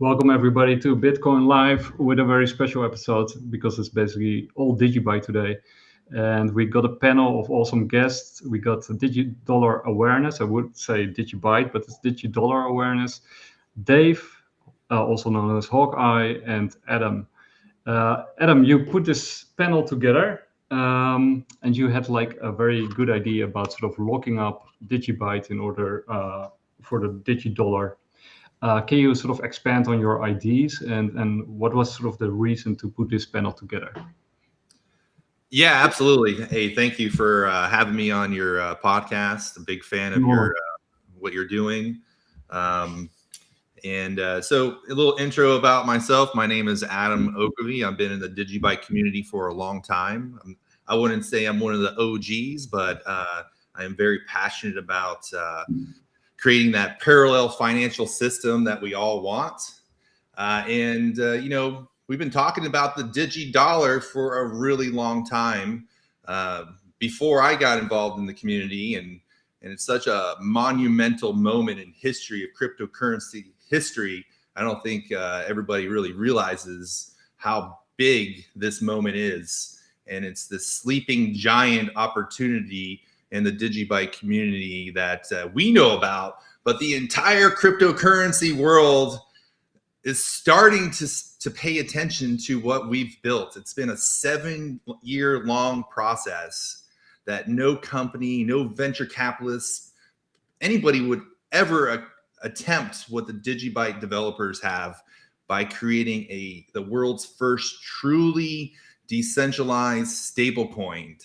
Welcome everybody to Bitcoin Live with a very special episode because it's basically all DigiByte today. And we got a panel of awesome guests. We got DigiDollar Awareness. I would say DigiByte, but it's DigiDollar Awareness. Dave, also known as Hawkeye, and Adam. Adam, you put this panel together and you had like a very good idea about sort of locking up DigiByte in order for the DigiDollar. Can you sort of expand on your ideas and what was sort of the reason to put this panel together? Yeah, absolutely. Hey, thank you for having me on your podcast. A big fan of your what you're doing. So a little intro about myself. My name is Adam Ogley. I've been in the DigiByte community for a long time. I wouldn't say I'm one of the OGs, but I am very passionate about creating that parallel financial system that we all want. We've been talking about the DigiDollar for a really long time before I got involved in the community. And it's such a monumental moment in history of cryptocurrency history. I don't think everybody really realizes how big this moment is. And it's the sleeping giant opportunity in the DigiByte community that we know about, but the entire cryptocurrency world is starting to pay attention to what we've built. It's been a 7-year-long process that no company, no venture capitalist, anybody would ever attempt what the DigiByte developers have by creating the world's first truly decentralized stablecoin,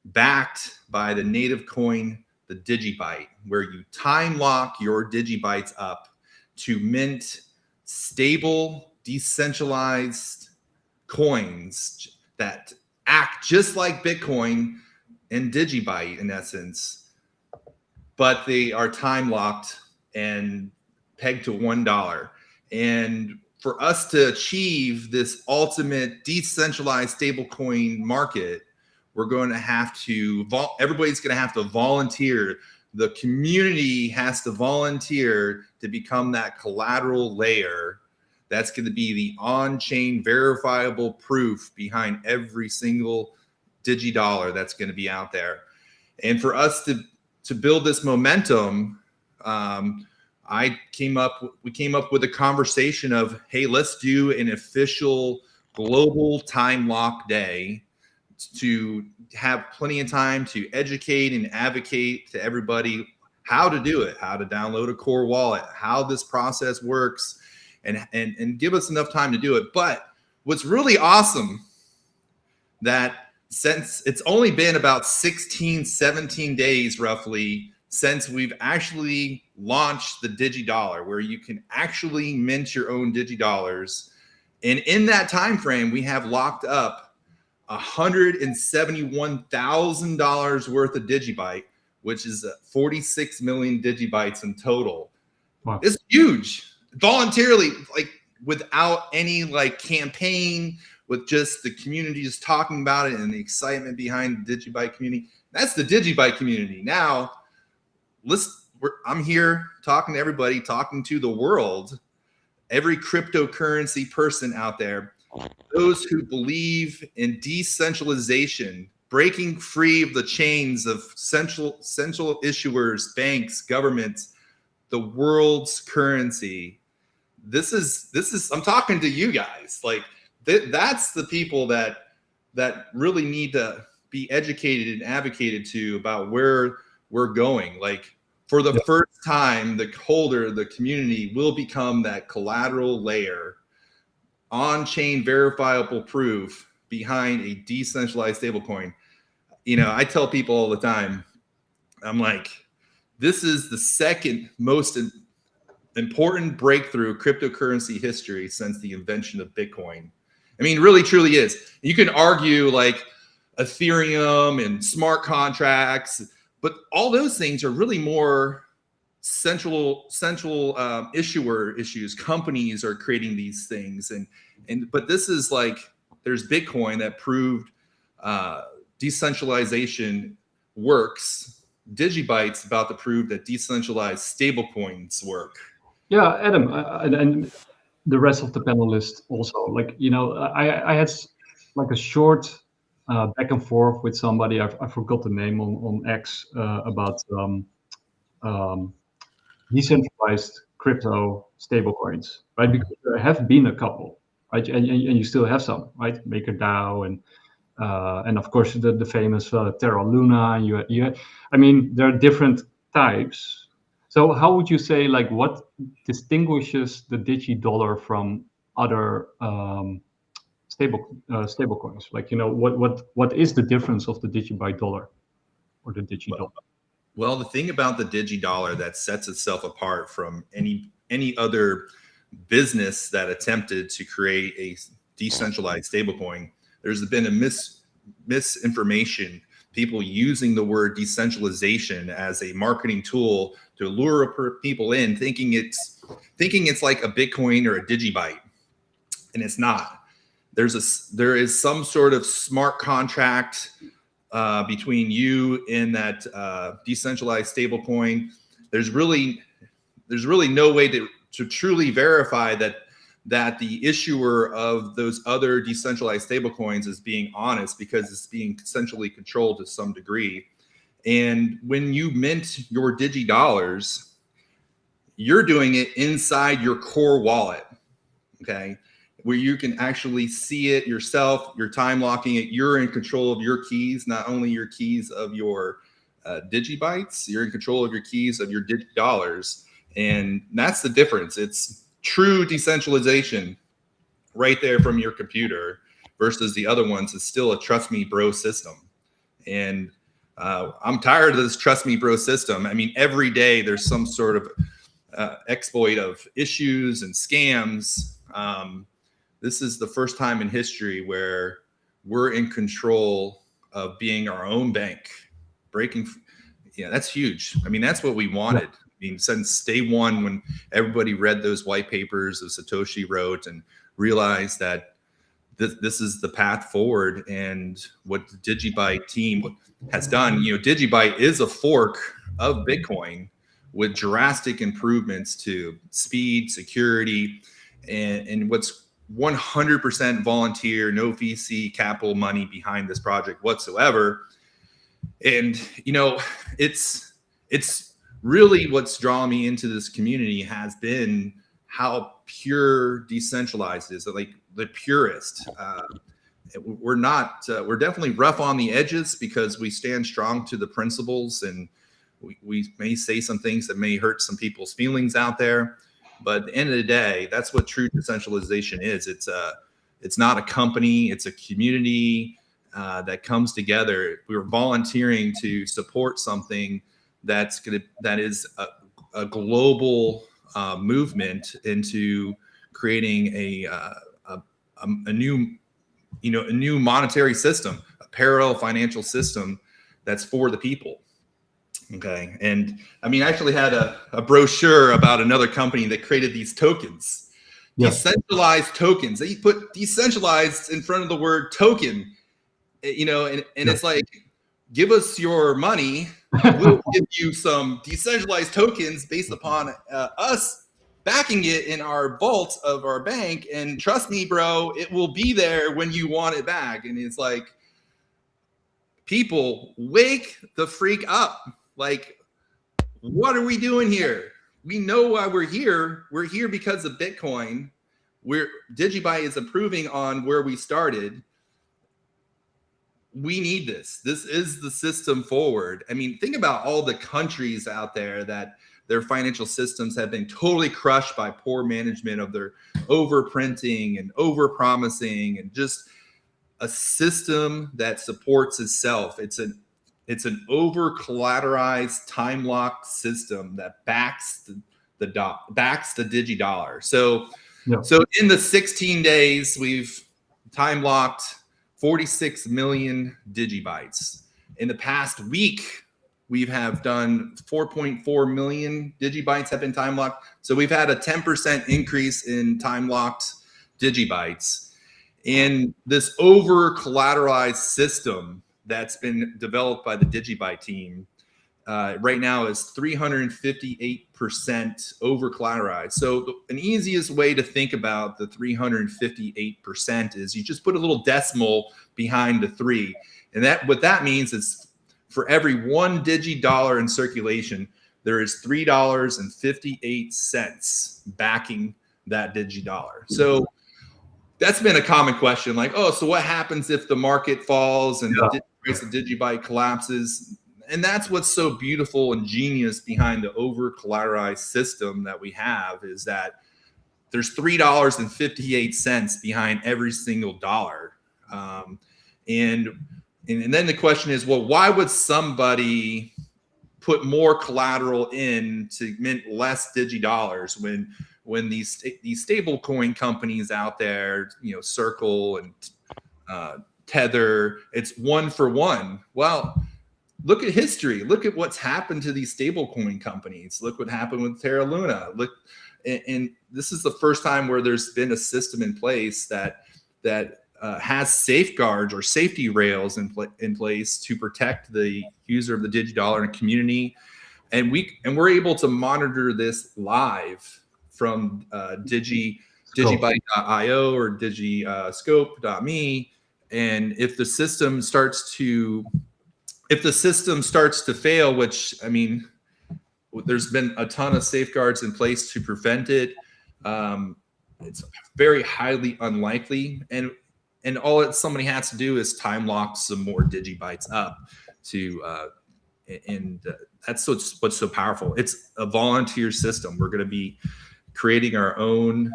backed by the native coin, the DigiByte, where you time lock your DigiBytes up to mint stable, decentralized coins that act just like Bitcoin and DigiByte in essence, but they are time locked and pegged to $1. And for us to achieve this ultimate decentralized stablecoin market, we're going to have to, everybody's going to have to volunteer. The community has to volunteer to become that collateral layer. That's going to be the on-chain verifiable proof behind every single DigiDollar that's going to be out there. And for us to build this momentum, we came up with a conversation of, hey, let's do an official global time lock day to have plenty of time to educate and advocate to everybody how to do it, how to download a core wallet, how this process works, and give us enough time to do it. But what's really awesome, that since it's only been about 16, 17 days roughly since we've actually launched the DigiDollar, where you can actually mint your own DigiDollars. And in that time frame, we have locked up $171,000 worth of DigiByte, which is 46 million DigiBytes in total. Wow. It's huge. Voluntarily, like without any like campaign, with just the community just talking about it and the excitement behind the DigiByte community. That's the DigiByte community. Now, I'm here talking to everybody, talking to the world, every cryptocurrency person out there. Those who believe in decentralization, breaking free of the chains of central issuers, banks, governments, the world's currency. This is I'm talking to you guys. Like that's the people that really need to be educated and advocated to about where we're going. Like for the first time, the community will become that collateral layer, on-chain verifiable proof behind a decentralized stablecoin. I tell people all the time, I'm like, this is the second most important breakthrough cryptocurrency history since the invention of Bitcoin. I mean, really, truly is. You can argue like Ethereum and smart contracts, but all those things are really more central issuer issues. Companies are creating these things, but this is like, there's Bitcoin that proved decentralization works. DigiByte's about to prove that decentralized stablecoins work. Yeah, Adam, and the rest of the panelists also. Like, I had like a short back and forth with somebody. I forgot the name on X about um, decentralized crypto stablecoins, right? Because there have been a couple, right? And you still have some, right? MakerDAO and of course the famous Terra Luna. I mean, there are different types. So how would you say, like, what distinguishes the DigiDollar from other stablecoins? Like, what is the difference of the DigiByte-dollar or the DigiDollar? Well, the thing about the DigiDollar that sets itself apart from any other business that attempted to create a decentralized stablecoin, there's been a misinformation, people using the word decentralization as a marketing tool to lure people in, thinking it's like a Bitcoin or a DigiByte, and it's not. There is some sort of smart contract between you and that decentralized stablecoin. There's really no way to truly verify that the issuer of those other decentralized stablecoins is being honest, because it's being centrally controlled to some degree. And when you mint your DigiDollars, you're doing it inside your core wallet, okay, where you can actually see it yourself. You're time locking it. You're in control of your keys, not only your keys of your DigiBytes, you're in control of your keys of your DigiDollars. And that's the difference. It's true decentralization right there from your computer, versus the other ones is still a trust me bro system. And I'm tired of this trust me bro system. I mean, every day there's some sort of exploit of issues and scams. This is the first time in history where we're in control of being our own bank. That's huge. I mean, that's what we wanted. I mean, since day one, when everybody read those white papers that Satoshi wrote and realized that this is the path forward, and what the DigiByte team has done. DigiByte is a fork of Bitcoin with drastic improvements to speed, security, and what's 100% volunteer, no VC capital money behind this project whatsoever. And it's really what's drawn me into this community has been how pure decentralized is. Like the purest. We're definitely rough on the edges because we stand strong to the principles, and we may say some things that may hurt some people's feelings out there. But at the end of the day, that's what true decentralization is. It's not a company, it's a community that comes together. We're volunteering to support something that is a global movement into creating a new monetary system, a parallel financial system that's for the people. Okay. And I mean, I actually had a brochure about another company that created these tokens, decentralized tokens. They put decentralized in front of the word token, and it's like, give us your money. We'll give you some decentralized tokens based upon us backing it in our vault of our bank. And trust me, bro, it will be there when you want it back. And it's like, people, wake the freak up. Like, what are we doing here? We know why we're here. We're here because of Bitcoin. DigiByte is improving on where we started. We need this. This is the system forward. I mean, think about all the countries out there that their financial systems have been totally crushed by poor management of their overprinting and overpromising, and just a system that supports itself. It's an over-collateralized, time-locked system that backs the DigiDollar. So in the 16 days, we've time-locked 46 million DigiBytes. In the past week, we have done 4.4 million DigiBytes have been time-locked. So we've had a 10% increase in time-locked DigiBytes. And this over-collateralized system that's been developed by the DigiByte team right now is 358% over collateralized. So an easiest way to think about the 358% is you just put a little decimal behind the 3. And that what that means is for every one DigiDollar in circulation, there is $3.58 backing that DigiDollar. So that's been a common question, like, oh, so what happens if the market falls and the price of DigiByte collapses? And that's what's so beautiful and genius behind the over-collateralized system that we have, is that there's $3.58 behind every single dollar. And then the question is, well, why would somebody put more collateral in to mint less DigiDollars when these stablecoin companies out there, you know, Circle and Tether, it's 1 for 1. Well, look at history. Look at what's happened to these stablecoin companies. Look what happened with Terra Luna. Look, and this is the first time where there's been a system in place that has safeguards or safety rails in place to protect the user of the DigiDollar and community. And we're able to monitor this live from DigiByte.io or DigiScope.me. And if the system starts to fail, which, I mean, there's been a ton of safeguards in place to prevent it. It's very highly unlikely. And all somebody has to do is time lock some more DigiBytes up that's what's so powerful. It's a volunteer system. We're going to be creating our own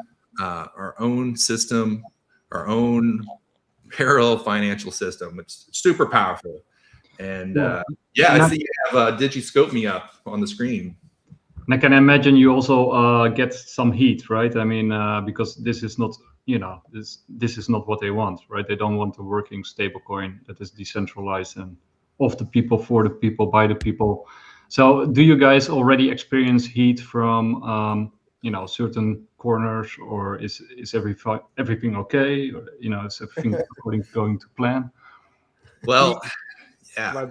system, our own parallel financial system, which is super powerful. And I see you have DigiScope me up on the screen. And I can imagine you also get some heat, right? I mean, because this is not, you know, this is not what they want, right? They don't want a working stablecoin that is decentralized and of the people, for the people, by the people. So do you guys already experience heat from, you know, certain corners, or is everything okay? Or, you know, is everything going to plan? Well, yeah.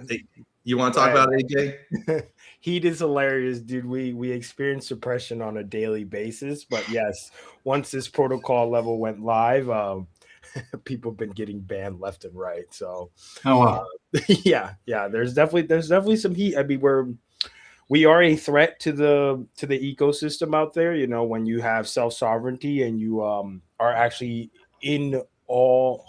You want to talk about it, AJ? Heat is hilarious, dude. We experience suppression on a daily basis, but yes, once this protocol level went live, people have been getting banned left and right. So, yeah, there's definitely some heat. I mean, we are a threat to the ecosystem out there. You know, when you have self sovereignty and you are actually in all.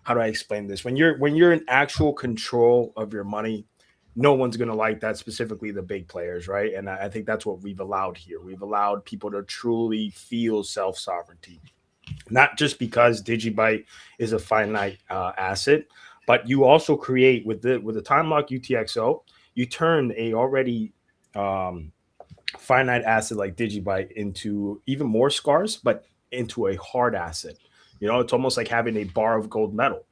How do I explain this? When you're in actual control of your money, no one's going to like that, specifically the big players, right? And I think that's what we've allowed here. We've allowed people to truly feel self-sovereignty, not just because DigiByte is a finite asset, but you also create with the time lock UTXO, you turn a already finite asset like DigiByte into even more scarce, but into a hard asset. You know, it's almost like having a bar of gold metal.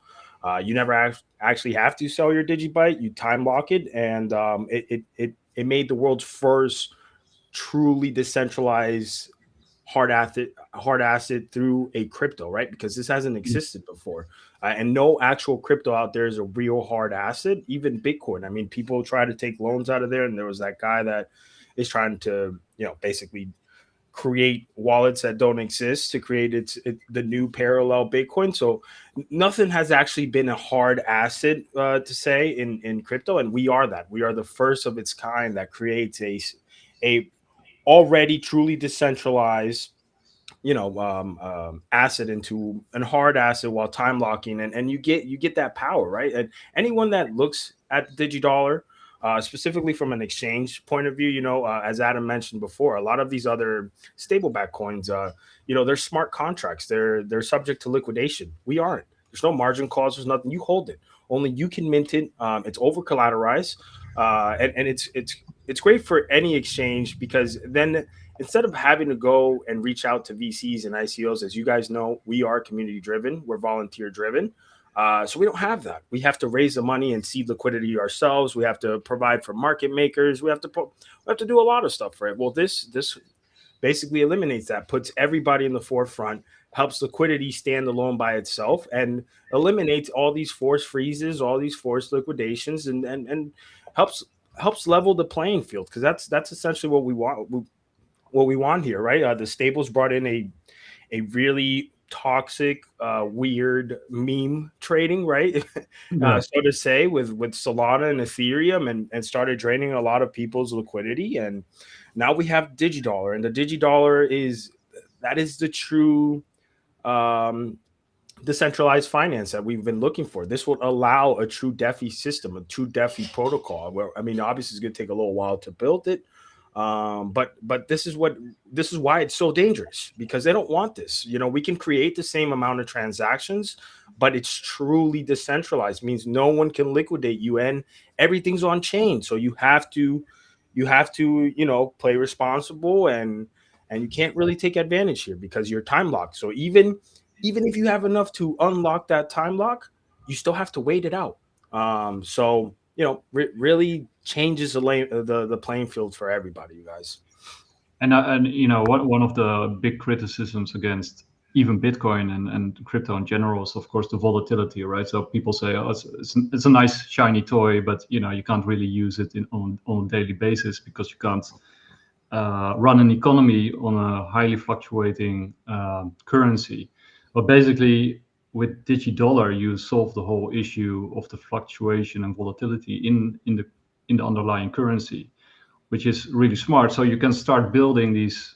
You never actually have to sell your DigiByte. You time lock it, and it made the world's first truly decentralized hard asset through a crypto, right? Because this hasn't existed before, and no actual crypto out there is a real hard asset. Even Bitcoin. I mean, people try to take loans out of there, and there was that guy that is trying to, you know, basically create wallets that don't exist to create the new parallel Bitcoin. So nothing has actually been a hard asset to say in crypto, and we are that. We are the first of its kind that creates a already truly decentralized, you know, asset into a hard asset while time locking, and you get that power, right? And anyone that looks at DigiDollar, specifically from an exchange point of view, you know, as Adam mentioned before, a lot of these other stable-backed coins, you know, they're smart contracts. They're subject to liquidation. We aren't. There's no margin calls. There's nothing. You hold it. Only you can mint it. It's over-collateralized, and it's great for any exchange, because then instead of having to go and reach out to VCs and ICOs, as you guys know, we are community-driven. We're volunteer-driven. So we don't have that. We have to raise the money and seed liquidity ourselves. We have to provide for market makers. We have to do a lot of stuff, right? Well, this basically eliminates that, puts everybody in the forefront, helps liquidity stand alone by itself, and eliminates all these forced freezes, all these forced liquidations, and helps helps level the playing field, because that's essentially what we want here, right? The stables brought in a really toxic, weird meme trading, right? Yeah. So to say, with Solana and Ethereum, and started draining a lot of people's liquidity. And now we have DigiDollar, and the DigiDollar is the true decentralized finance that we've been looking for. This will allow a true DeFi system, a true DeFi protocol. Where, I mean, obviously it's going to take a little while to build it, but this is why it's so dangerous, because they don't want this. You know, we can create the same amount of transactions, but it's truly decentralized. It means no one can liquidate you, and everything's on chain. So you have to play responsible, and you can't really take advantage here because you're time locked. So even if you have enough to unlock that time lock, you still have to wait it out. So really changes the playing field for everybody, you guys. And one of the big criticisms against even Bitcoin and crypto in general is, of course, the volatility, right? So people say, oh, it's a nice shiny toy, but you can't really use it on a daily basis because you can't run an economy on a highly fluctuating currency. But basically, with DigiDollar, you solve the whole issue of the fluctuation and volatility in the underlying currency, which is really smart. So you can start building these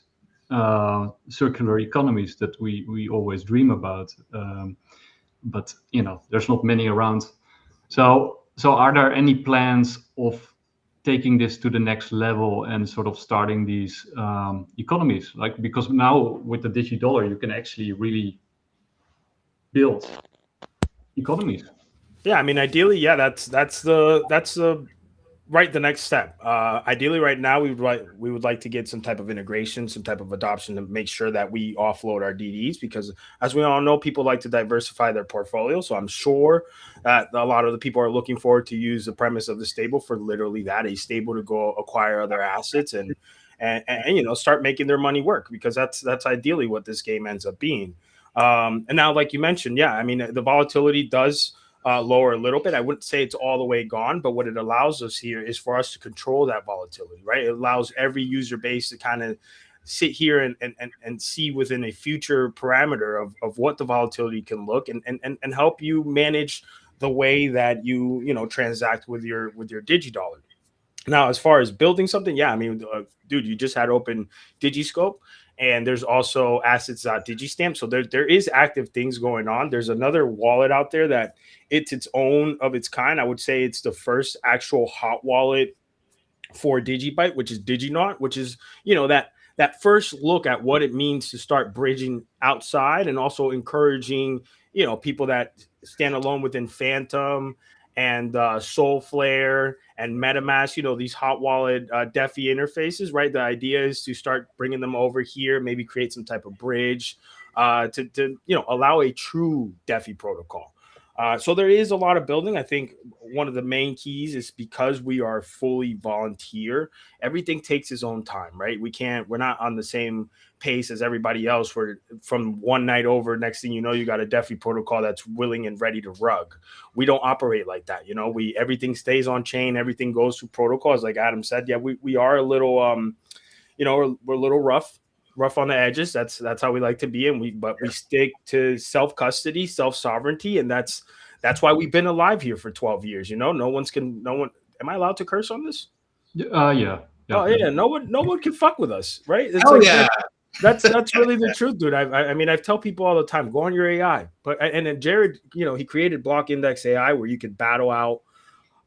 circular economies that we always dream about, but there's not many around. So are there any plans of taking this to the next level and sort of starting these economies? Like, because now with the DigiDollar, you can actually really build economies. Yeah, I mean, ideally, yeah, that's the next step. Ideally, right now, we would like to get some type of integration, some type of adoption to make sure that we offload our DDs, because as we all know, people like to diversify their portfolio. So I'm sure that a lot of the people are looking forward to use the premise of the stable for literally that, a stable to go acquire other assets and start making their money work, because that's ideally what this game ends up being. And now, like you mentioned, yeah, I mean, the volatility does lower a little bit. I wouldn't say it's all the way gone, but what it allows us here is for us to control that volatility, right? It allows every user base to kind of sit here and see within a future parameter of what the volatility can look, and help you manage the way that you transact with your DigiDollar. Now, as far as building something, yeah, I mean, dude, you just had open DigiScope, and there's also assets.digistamp. So there is active things going on. There's another wallet out there that it's its own of its kind. I would say it's the first actual hot wallet for DigiByte, which is DigiNaut, which is, that first look at what it means to start bridging outside, and also encouraging, people that stand alone within Phantom and Soulflare and MetaMask, these hot wallet DeFi interfaces, right? The idea is to start bringing them over here, maybe create some type of bridge to allow a true DeFi protocol. So there is a lot of building. I think one of the main keys is, because we are fully volunteer, everything takes its own time, right? We're not on the same pace as everybody else, where from one night over, next thing you know, you got a DeFi protocol that's willing and ready to rug. We don't operate like that. Everything stays on chain, everything goes through protocols. Like Adam said, yeah, we are a little, we're a little rough on the edges. That's how we like to be. And we stick to self-custody, self-sovereignty. And that's why we've been alive here for 12 years. No one, am I allowed to curse on this? Yeah. Oh yeah. No one can fuck with us. Right. It's yeah. That's really the truth, dude. I mean, I've tell people all the time, go on your AI, and then Jared, he created Block Index AI, where you could battle out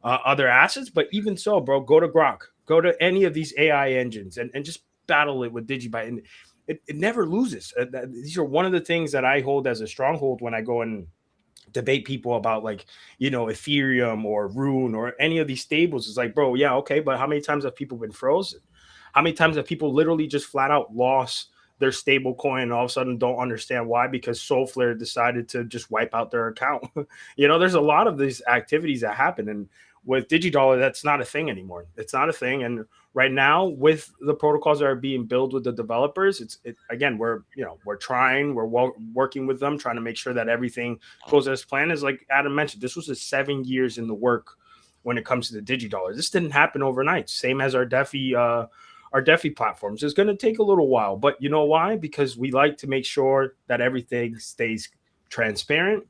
other assets. But even so, bro, go to Grok, go to any of these AI engines, and just battle it with DigiByte, and it never loses. These are one of the things that I hold as a stronghold when I go and debate people about, like, Ethereum or Rune or any of these stables. It's like, bro, yeah, okay, but how many times have people been frozen? How many times have people literally just flat out lost their stable coin and all of a sudden don't understand why? Because Soulflare decided to just wipe out their account. There's a lot of these activities that happen, and with DigiDollar, that's not a thing anymore. It's not a thing. And right now, with the protocols that are being built with the developers, again, we're working with them, trying to make sure that everything goes as planned. As like Adam mentioned, this was 7 years in the when it comes to the DigiDollar. This didn't happen overnight. Same as our DeFi platforms. It's going to take a little while, but you know why? Because we like to make sure that everything stays transparent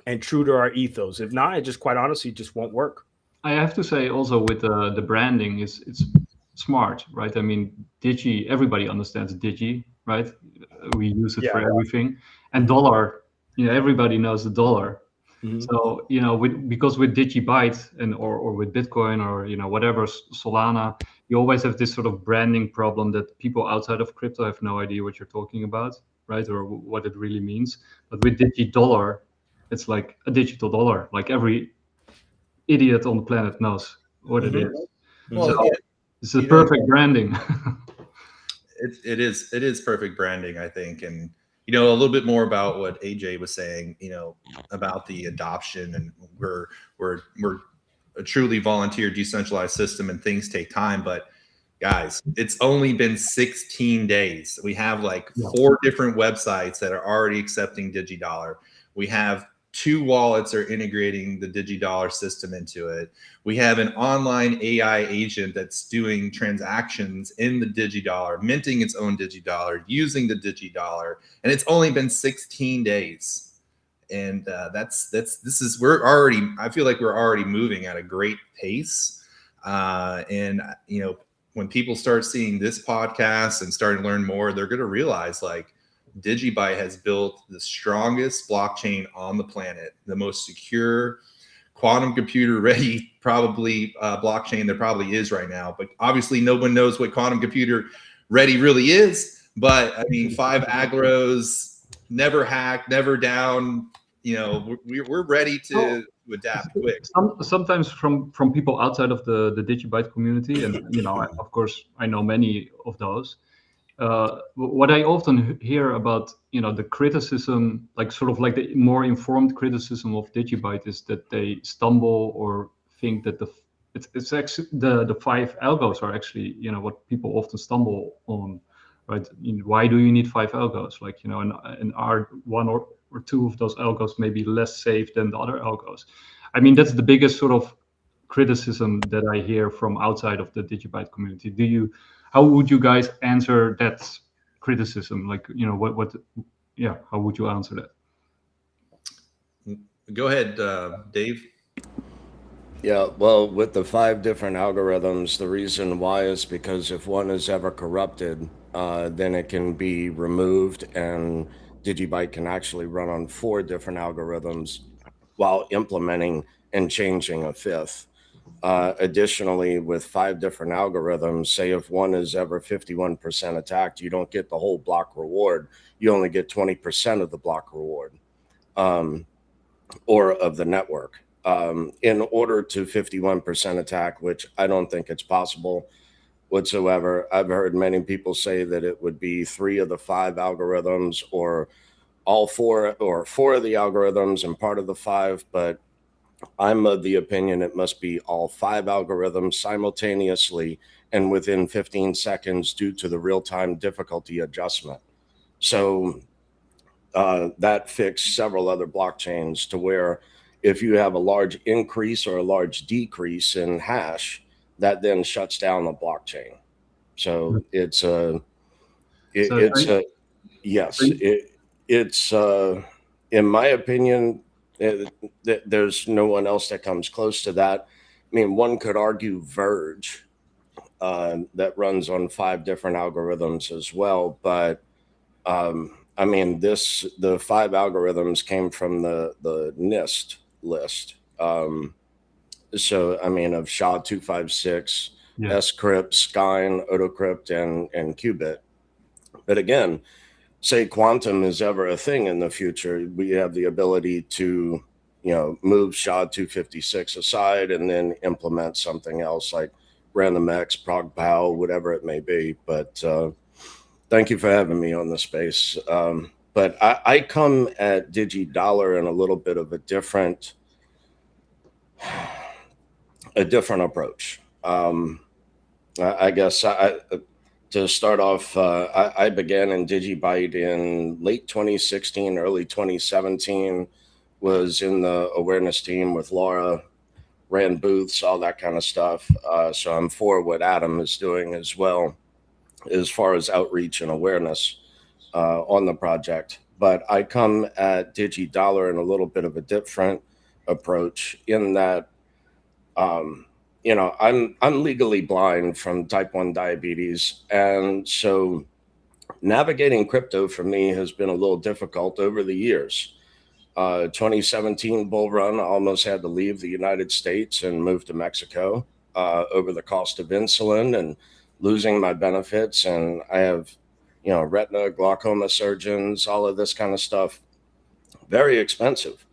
and true to our ethos. If not, it just quite honestly just won't work. I have to say also with the branding it's smart, right? I mean, Digi, everybody understands Digi, right? We use it for everything. And dollar, everybody knows the dollar. Mm-hmm. So, because with DigiByte and or with Bitcoin or, whatever, Solana, you always have this sort of branding problem that people outside of crypto have no idea what you're talking about, right? Or what it really means. But with DigiDollar, it's like a digital dollar. Like every idiot on the planet knows what it is. Well, so it's a perfect branding. It is perfect branding, I think. And a little bit more about what AJ was saying, about the adoption, and we're a truly volunteer decentralized system and things take time, but guys, it's only been 16 days. We have like 4 different websites that are already accepting DigiDollar. We have 2 wallets are integrating the DigiDollar system into it. We have an online AI agent that's doing transactions in the DigiDollar, minting its own DigiDollar, using the DigiDollar, and it's only been 16 days. And I feel like we're already moving at a great pace. And when people start seeing this podcast and start to learn more, they're going to realize like DigiByte has built the strongest blockchain on the planet, the most secure, quantum computer ready probably blockchain there probably is right now. But obviously no one knows what quantum computer ready really is. But I mean, 5 agros, never hacked, never down. We're ready to adapt quick. Sometimes from people outside of the DigiByte community, and of course I know many of those. What I often hear about, the criticism, like sort of like the more informed criticism of DigiByte is that they stumble or think that it's actually the 5 algos are actually, what people often stumble on, right? Why do you need 5 algos? Like, and are 1 or 2 of those algos maybe less safe than the other algos? I mean, that's the biggest sort of criticism that I hear from outside of the DigiByte community. How would you guys answer that criticism? Like, how would you answer that? Go ahead, Dave. Yeah, well, with the 5 different algorithms, the reason why is because if one is ever corrupted, then it can be removed, and DigiByte can actually run on 4 different algorithms while implementing and changing a 5th. Additionally, with 5 different algorithms, say if one is ever 51% attacked, you don't get the whole block reward. You only get 20% of the block reward, or of the network. In order to 51% attack, which I don't think it's possible whatsoever. I've heard many people say that it would be 3 of the 5 algorithms, or all 4, or 4 of the algorithms and part of the 5, but I'm of the opinion it must be all 5 algorithms simultaneously and within 15 seconds due to the real-time difficulty adjustment. So that fixed several other blockchains to where if you have a large increase or a large decrease in hash, that then shuts down the blockchain. So it's in my opinion, there's no one else that comes close to that. I mean, one could argue Verge that runs on 5 different algorithms as well. But I mean, the 5 algorithms came from the NIST list. So, I mean, of SHA-256, Scrypt, Skyne, Autocrypt, and Qubit. But again, say quantum is ever a thing in the future, we have the ability to, move SHA-256 aside and then implement something else like RandomX, ProgPow, whatever it may be. But thank you for having me on the space. But I come at DigiDollar in a little bit of a different approach. I guess to start off, I began in DigiByte in late 2016, early 2017, was in the awareness team with Laura, ran booths, all that kind of stuff. So I'm for what Adam is doing as well, as far as outreach and awareness on the project. But I come at DigiDollar in a little bit of a different approach in that, you know, I'm legally blind from type 1 diabetes. And so navigating crypto for me has been a little difficult over the years. 2017 bull run, I almost had to leave the United States and move to Mexico over the cost of insulin and losing my benefits. And I have, you know, retina, glaucoma surgeons, all of this kind of stuff, very expensive.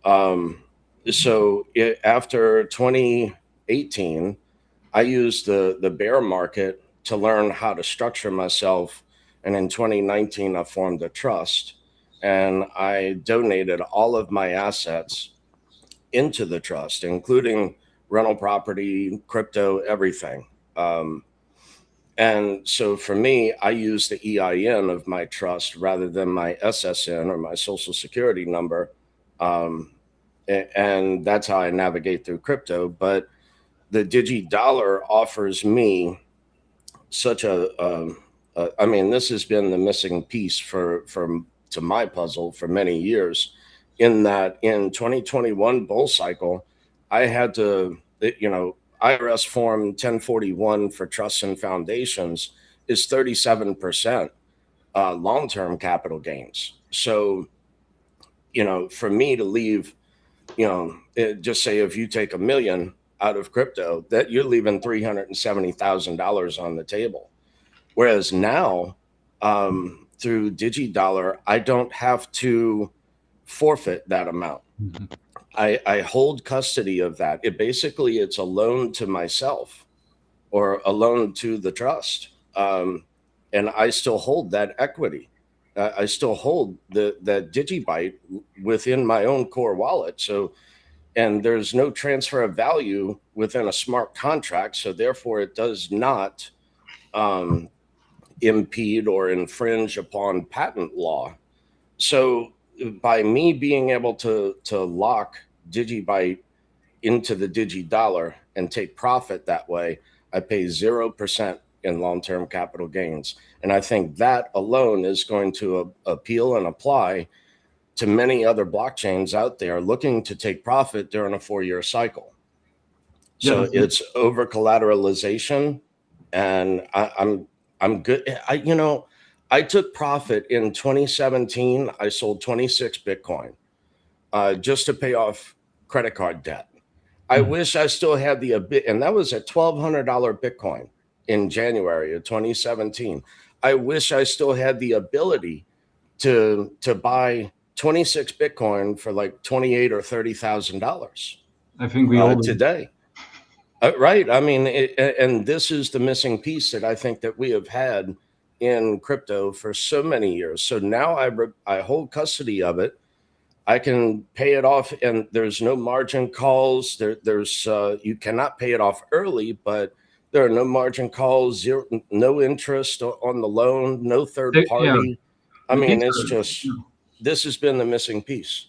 After 2018, I used the bear market to learn how to structure myself. And in 2019, I formed a trust and I donated all of my assets into the trust, including rental property, crypto, everything. And so for me, I use the EIN of my trust rather than my SSN or my social security number. And that's how I navigate through crypto. But the DigiDollar offers me such I mean, this has been the missing piece to my puzzle for many years, in that in 2021 bull cycle, I had to, you know, IRS form 1041 for trusts and foundations is 37% long-term capital gains. So, you know, for me to leave, you know, just say if you take $1 million out of crypto, that you're leaving $370,000 on the table. Whereas now, through DigiDollar, I don't have to forfeit that amount. Mm-hmm. I hold custody of that. It's a loan to myself or a loan to the trust. And I still hold that equity. I still hold that DigiByte within my own core wallet. So, and there's no transfer of value within a smart contract. So therefore it does not impede or infringe upon patent law. So by me being able to lock DigiByte into the DigiDollar and take profit that way, I pay 0% in long-term capital gains. And I think that alone is going to appeal and apply to many other blockchains out there looking to take profit during a 4-year cycle. So yeah, it's over-collateralization, and I'm good. I took profit in 2017. I sold 26 Bitcoin just to pay off credit card debt. I wish I still had and that was at $1,200 Bitcoin in January of 2017. I wish I still had the ability to buy 26 Bitcoin for like $28,000 or $30,000. I think we all today. Right. I mean, and this is the missing piece that I think that we have had in crypto for so many years. So now I hold custody of it. I can pay it off, and there's no margin calls. There's you cannot pay it off early, but there are no margin calls, no interest on the loan, no third party. Yeah. I mean, it's just, this has been the missing piece.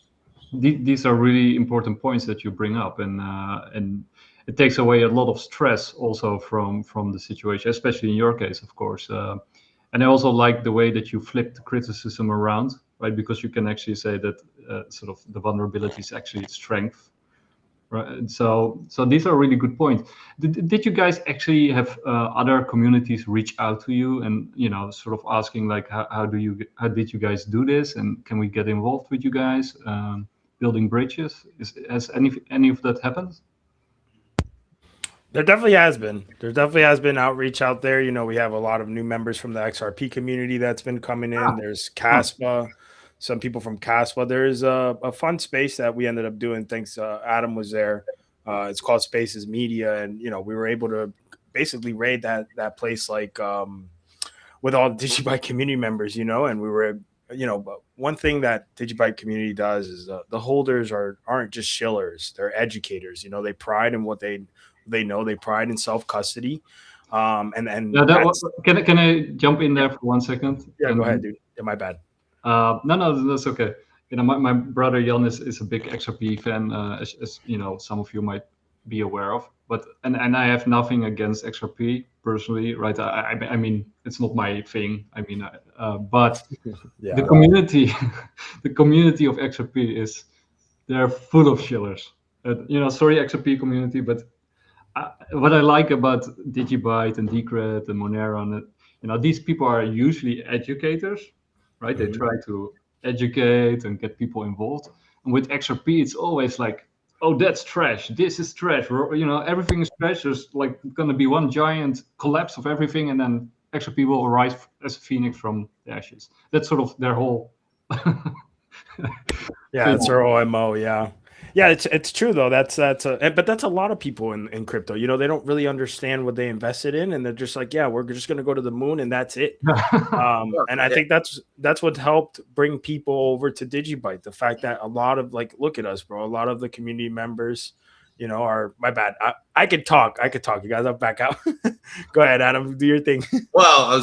These are really important points that you bring up, and it takes away a lot of stress also from the situation, especially in your case, of course. And I also like the way that you flip the criticism around, right? Because you can actually say that sort of the vulnerability is actually its strength, right? And so these are really good points. Did you guys actually have other communities reach out to you and, you know, sort of asking like, how did you guys do this, and can we get involved with you guys building bridges? Has any of that happened? There definitely has been. There definitely has been outreach out there. You know, we have a lot of new members from the XRP community that's been coming in. There's CASPA, some people from CASPA. There's a fun space that we ended up doing. Thanks, Adam was there. It's called Spaces Media, and you know, we were able to basically raid that place like with all the DigiByte community members. You know, and we were, you know, but one thing that DigiByte community does is the holders aren't just shillers; they're educators. You know, they pride in what they know, they pride in self-custody. Can I jump in there for 1 second? Yeah, go ahead, dude. Yeah, my bad. No, that's okay. You know, my brother Jan is a big XRP fan, as you know, some of you might be aware of. But and I have nothing against XRP personally, right? I mean, it's not my thing. I mean, but Yeah. the community, the community of XRP they're full of shillers. Sorry XRP community, but what I like about DigiByte and Decred and Monero, and these people are usually educators, right? They try to educate and get people involved. And with XRP, it's always like, oh, that's trash. This is trash. Everything is trash. There's like going to be one giant collapse of everything, and then XRP will arise as a phoenix from the ashes. That's sort of their whole. Yeah, it's their OMO. Yeah. Yeah, it's true though. But that's a lot of people in crypto. They don't really understand what they invested in, and they're just like, yeah, we're just going to go to the moon, and that's it. And I think that's what helped bring people over to DigiByte. The fact that a lot of look at us, bro. A lot of the community members, are my bad. I could talk. You guys, I'll back out. Go ahead, Adam. Do your thing. Well,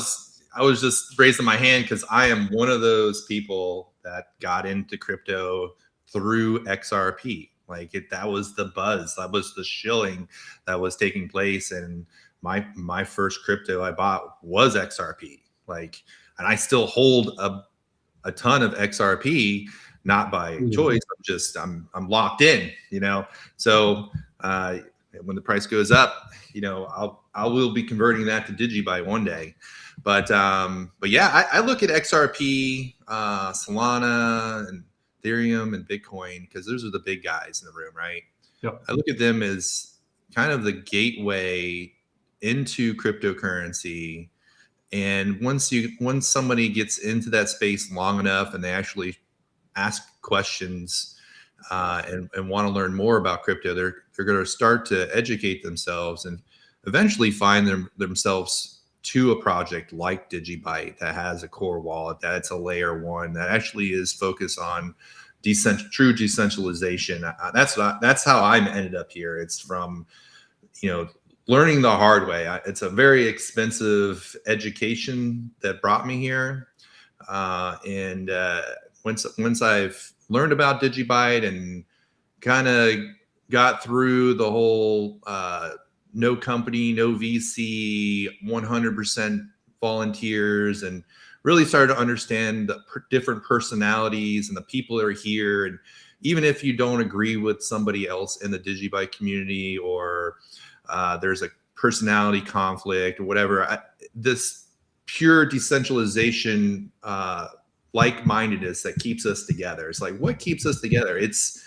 I was just raising my hand because I am one of those people that got into crypto through XRP. That was the buzz, that was the shilling that was taking place, and my first crypto I bought was XRP. And I still hold a ton of XRP, not by choice. I'm locked in, So when the price goes up, I will be converting that to DigiByte one day. But yeah, I look at XRP, Solana, and Ethereum and Bitcoin, because those are the big guys in the room, right? Yep. I look at them as kind of the gateway into cryptocurrency. And once somebody gets into that space long enough and they actually ask questions and want to learn more about crypto, they're going to start to educate themselves and eventually find themselves to a project like DigiByte that has a core wallet, that's a layer one, that actually is focused on true decentralization. That's how I ended up here. It's from, learning the hard way. It's a very expensive education that brought me here. And once I've learned about DigiByte and kind of got through the whole no company, no VC, 100% volunteers, and really started to understand the different personalities and the people that are here. And even if you don't agree with somebody else in the DigiByte community, or there's a personality conflict or whatever, this pure decentralization, like-mindedness that keeps us together. It's what keeps us together? It's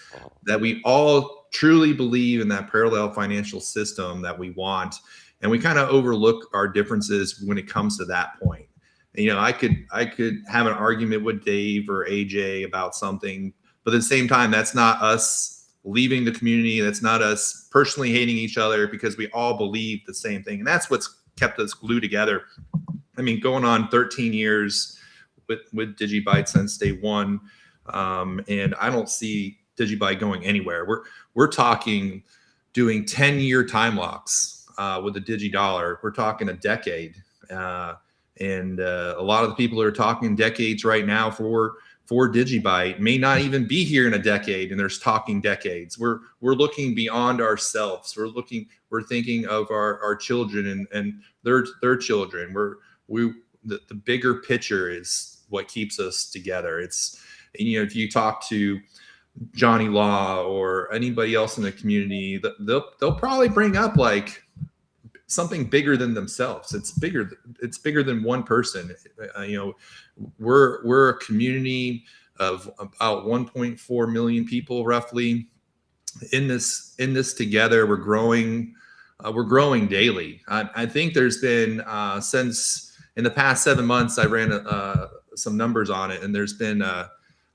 that we all truly believe in that parallel financial system that we want, and we kind of overlook our differences when it comes to that point. And, I could have an argument with Dave or AJ about something, but at the same time, that's not us leaving the community. That's not us personally hating each other, because we all believe the same thing, and that's what's kept us glued together. I mean, going on 13 years with DigiByte since day one, and I don't see DigiByte going anywhere. We're talking doing 10-year time locks with the DigiDollar. We're talking a decade, and a lot of the people are talking decades right now for DigiByte may not even be here in a decade, and there's talking decades. We're looking beyond ourselves. We're thinking of our children and their children. The bigger picture is what keeps us together. It's, if you talk to Johnny Law or anybody else in the community, they'll probably bring up something bigger than themselves. It's bigger than one person. We're a community of about 1.4 million people roughly in this together. We're growing daily. I think there's been since in the past 7 months, I ran some numbers on it, and there's been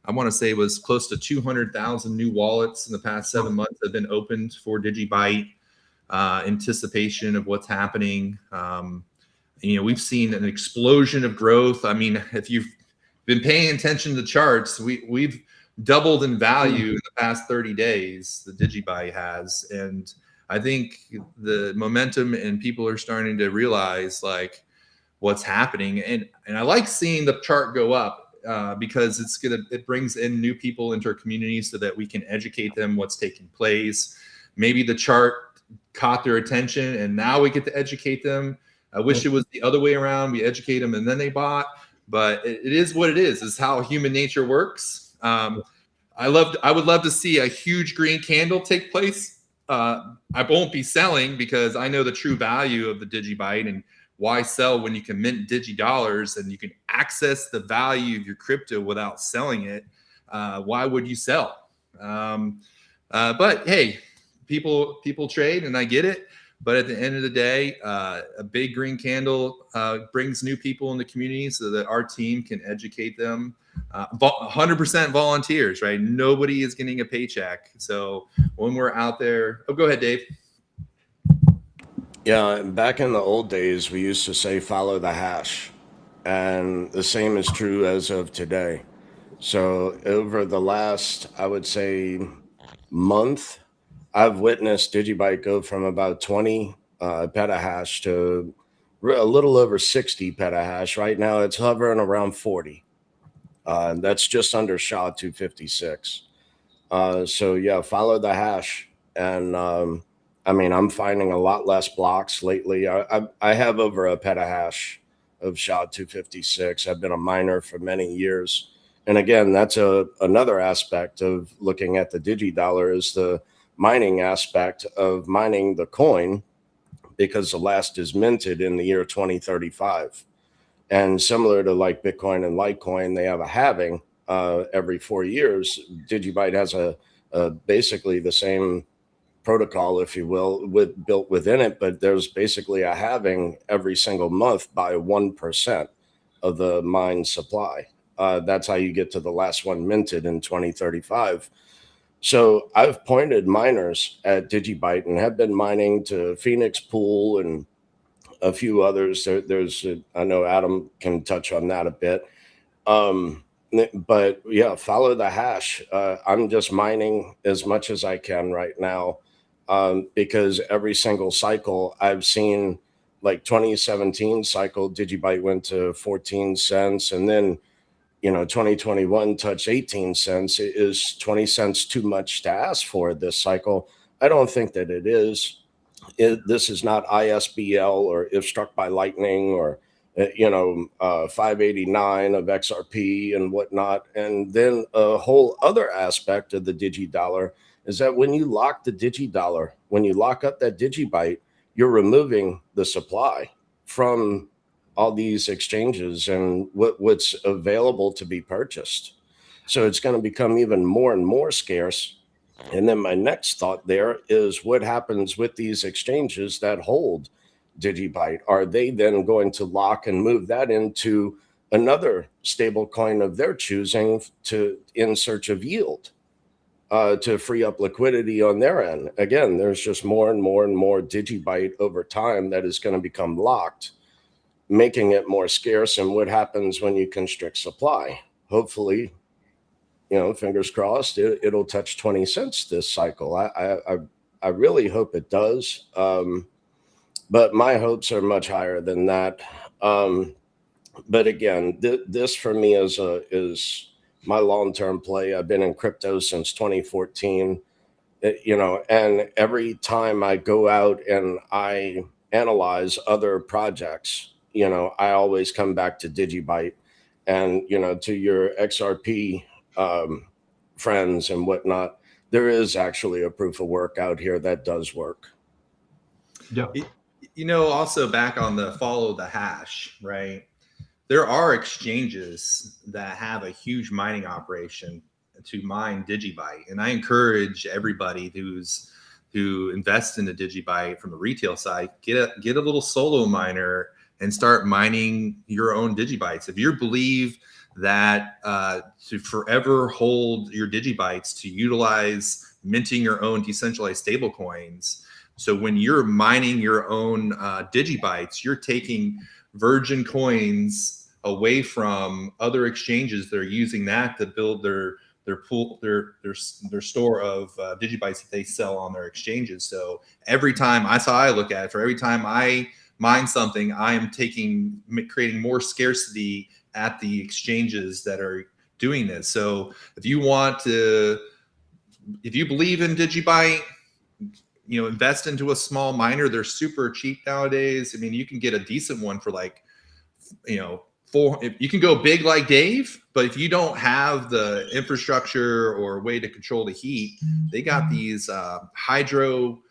I want to say it was close to 200,000 new wallets in the past 7 months that have been opened for DigiByte. Anticipation of what's happening. We've seen an explosion of growth. I mean, if you've been paying attention to the charts, we've doubled in value in the past 30 days. The DigiByte has, and I think the momentum and people are starting to realize what's happening. And I like seeing the chart go up. Because it brings in new people into our community so that we can educate them what's taking place. Maybe the chart caught their attention, and now we get to educate them. I wish it was the other way around. We educate them and then they bought, but it is what it is. It's how human nature works. I would love to see a huge green candle take place. I won't be selling because I know the true value of the DigiByte, and why sell when you can mint DigiDollars and you can access the value of your crypto without selling it. Why would you sell? But hey, people trade, and I get it. But at the end of the day, a big green candle brings new people in the community so that our team can educate them. 100% volunteers, right? Nobody is getting a paycheck. So when we're out there, oh, go ahead, Dave. Yeah, back in the old days, we used to say follow the hash. And the same is true as of today. So over the last, I would say, month, I've witnessed DigiByte go from about 20 petahash to a little over 60 petahash. Right now, it's hovering around 40. That's just under SHA-256. So yeah, follow the hash. And I mean, I'm finding a lot less blocks lately. I have over a petahash of SHA-256. I've been a miner for many years. And again, that's another aspect of looking at the DigiDollar is the mining aspect of mining the coin, because the last is minted in the year 2035. And similar to like Bitcoin and Litecoin, they have a halving every 4 years. DigiByte has a basically the same protocol, if you will, built within it, but there's basically a halving every single month by 1% of the mine supply. That's how you get to the last one minted in 2035. So I've pointed miners at DigiByte and have been mining to Fenix Pool and a few others. I know Adam can touch on that a bit. But yeah, follow the hash. I'm just mining as much as I can right now, because every single cycle I've seen, like 2017 cycle, DigiByte went to 14 cents, and then 2021 touched 18 cents. Is 20 cents too much to ask for this cycle? I don't think that it is. This is not ISBL or if struck by lightning or 589 of XRP and whatnot. And then a whole other aspect of the DigiDollar is that when you lock the DigiDollar, when you lock up that DigiByte, you're removing the supply from all these exchanges and what's available to be purchased. So it's going to become even more and more scarce. And then my next thought there is what happens with these exchanges that hold DigiByte? Are they then going to lock and move that into another stable coin of their choosing in search of yield to free up liquidity on their end? Again, there's just more and more and more DigiByte over time that is going to become locked, making it more scarce. And what happens when you constrict supply? Hopefully, fingers crossed, it'll touch 20 cents this cycle. I really hope it does. But my hopes are much higher than that. But again, this for me is my long-term play. I've been in crypto since 2014, and every time I go out and I analyze other projects, I always come back to DigiByte and, to your XRP friends and whatnot. There is actually a proof of work out here that does work. Yeah. Also back on the follow the hash, right? There are exchanges that have a huge mining operation to mine DigiByte. And I encourage everybody who invests in the DigiByte from the retail side, get a little solo miner and start mining your own DigiBytes. If you believe that to forever hold your DigiBytes, to utilize minting your own decentralized stablecoins. So when you're mining your own DigiBytes, you're taking virgin coins away from other exchanges that are using that to build their pool, their store of DigiBytes that they sell on their exchanges. So every time I look at it, for every time I mine something, I am creating more scarcity at the exchanges that are doing this. So if you believe in DigiByte, invest into a small miner. They're super cheap nowadays. I mean, you can get a decent one for like, if you can go big like Dave, but if you don't have the infrastructure or way to control the heat, they got these hydro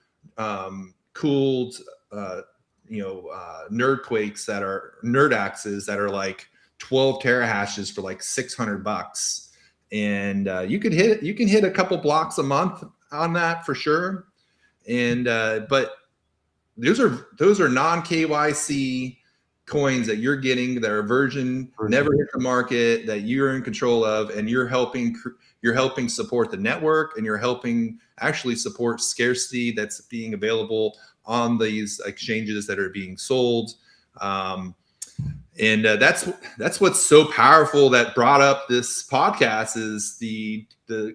cooled, nerdquakes that are nerdaxes that are like 12 terahashes for like $600. And you can hit a couple blocks a month on that for sure. And but those are non-KYC coins that you're getting that are virgin, never hit the market, that you're in control of, and you're helping support the network, and you're helping actually support scarcity that's being available on these exchanges that are being sold. And that's what's so powerful that brought up this podcast is the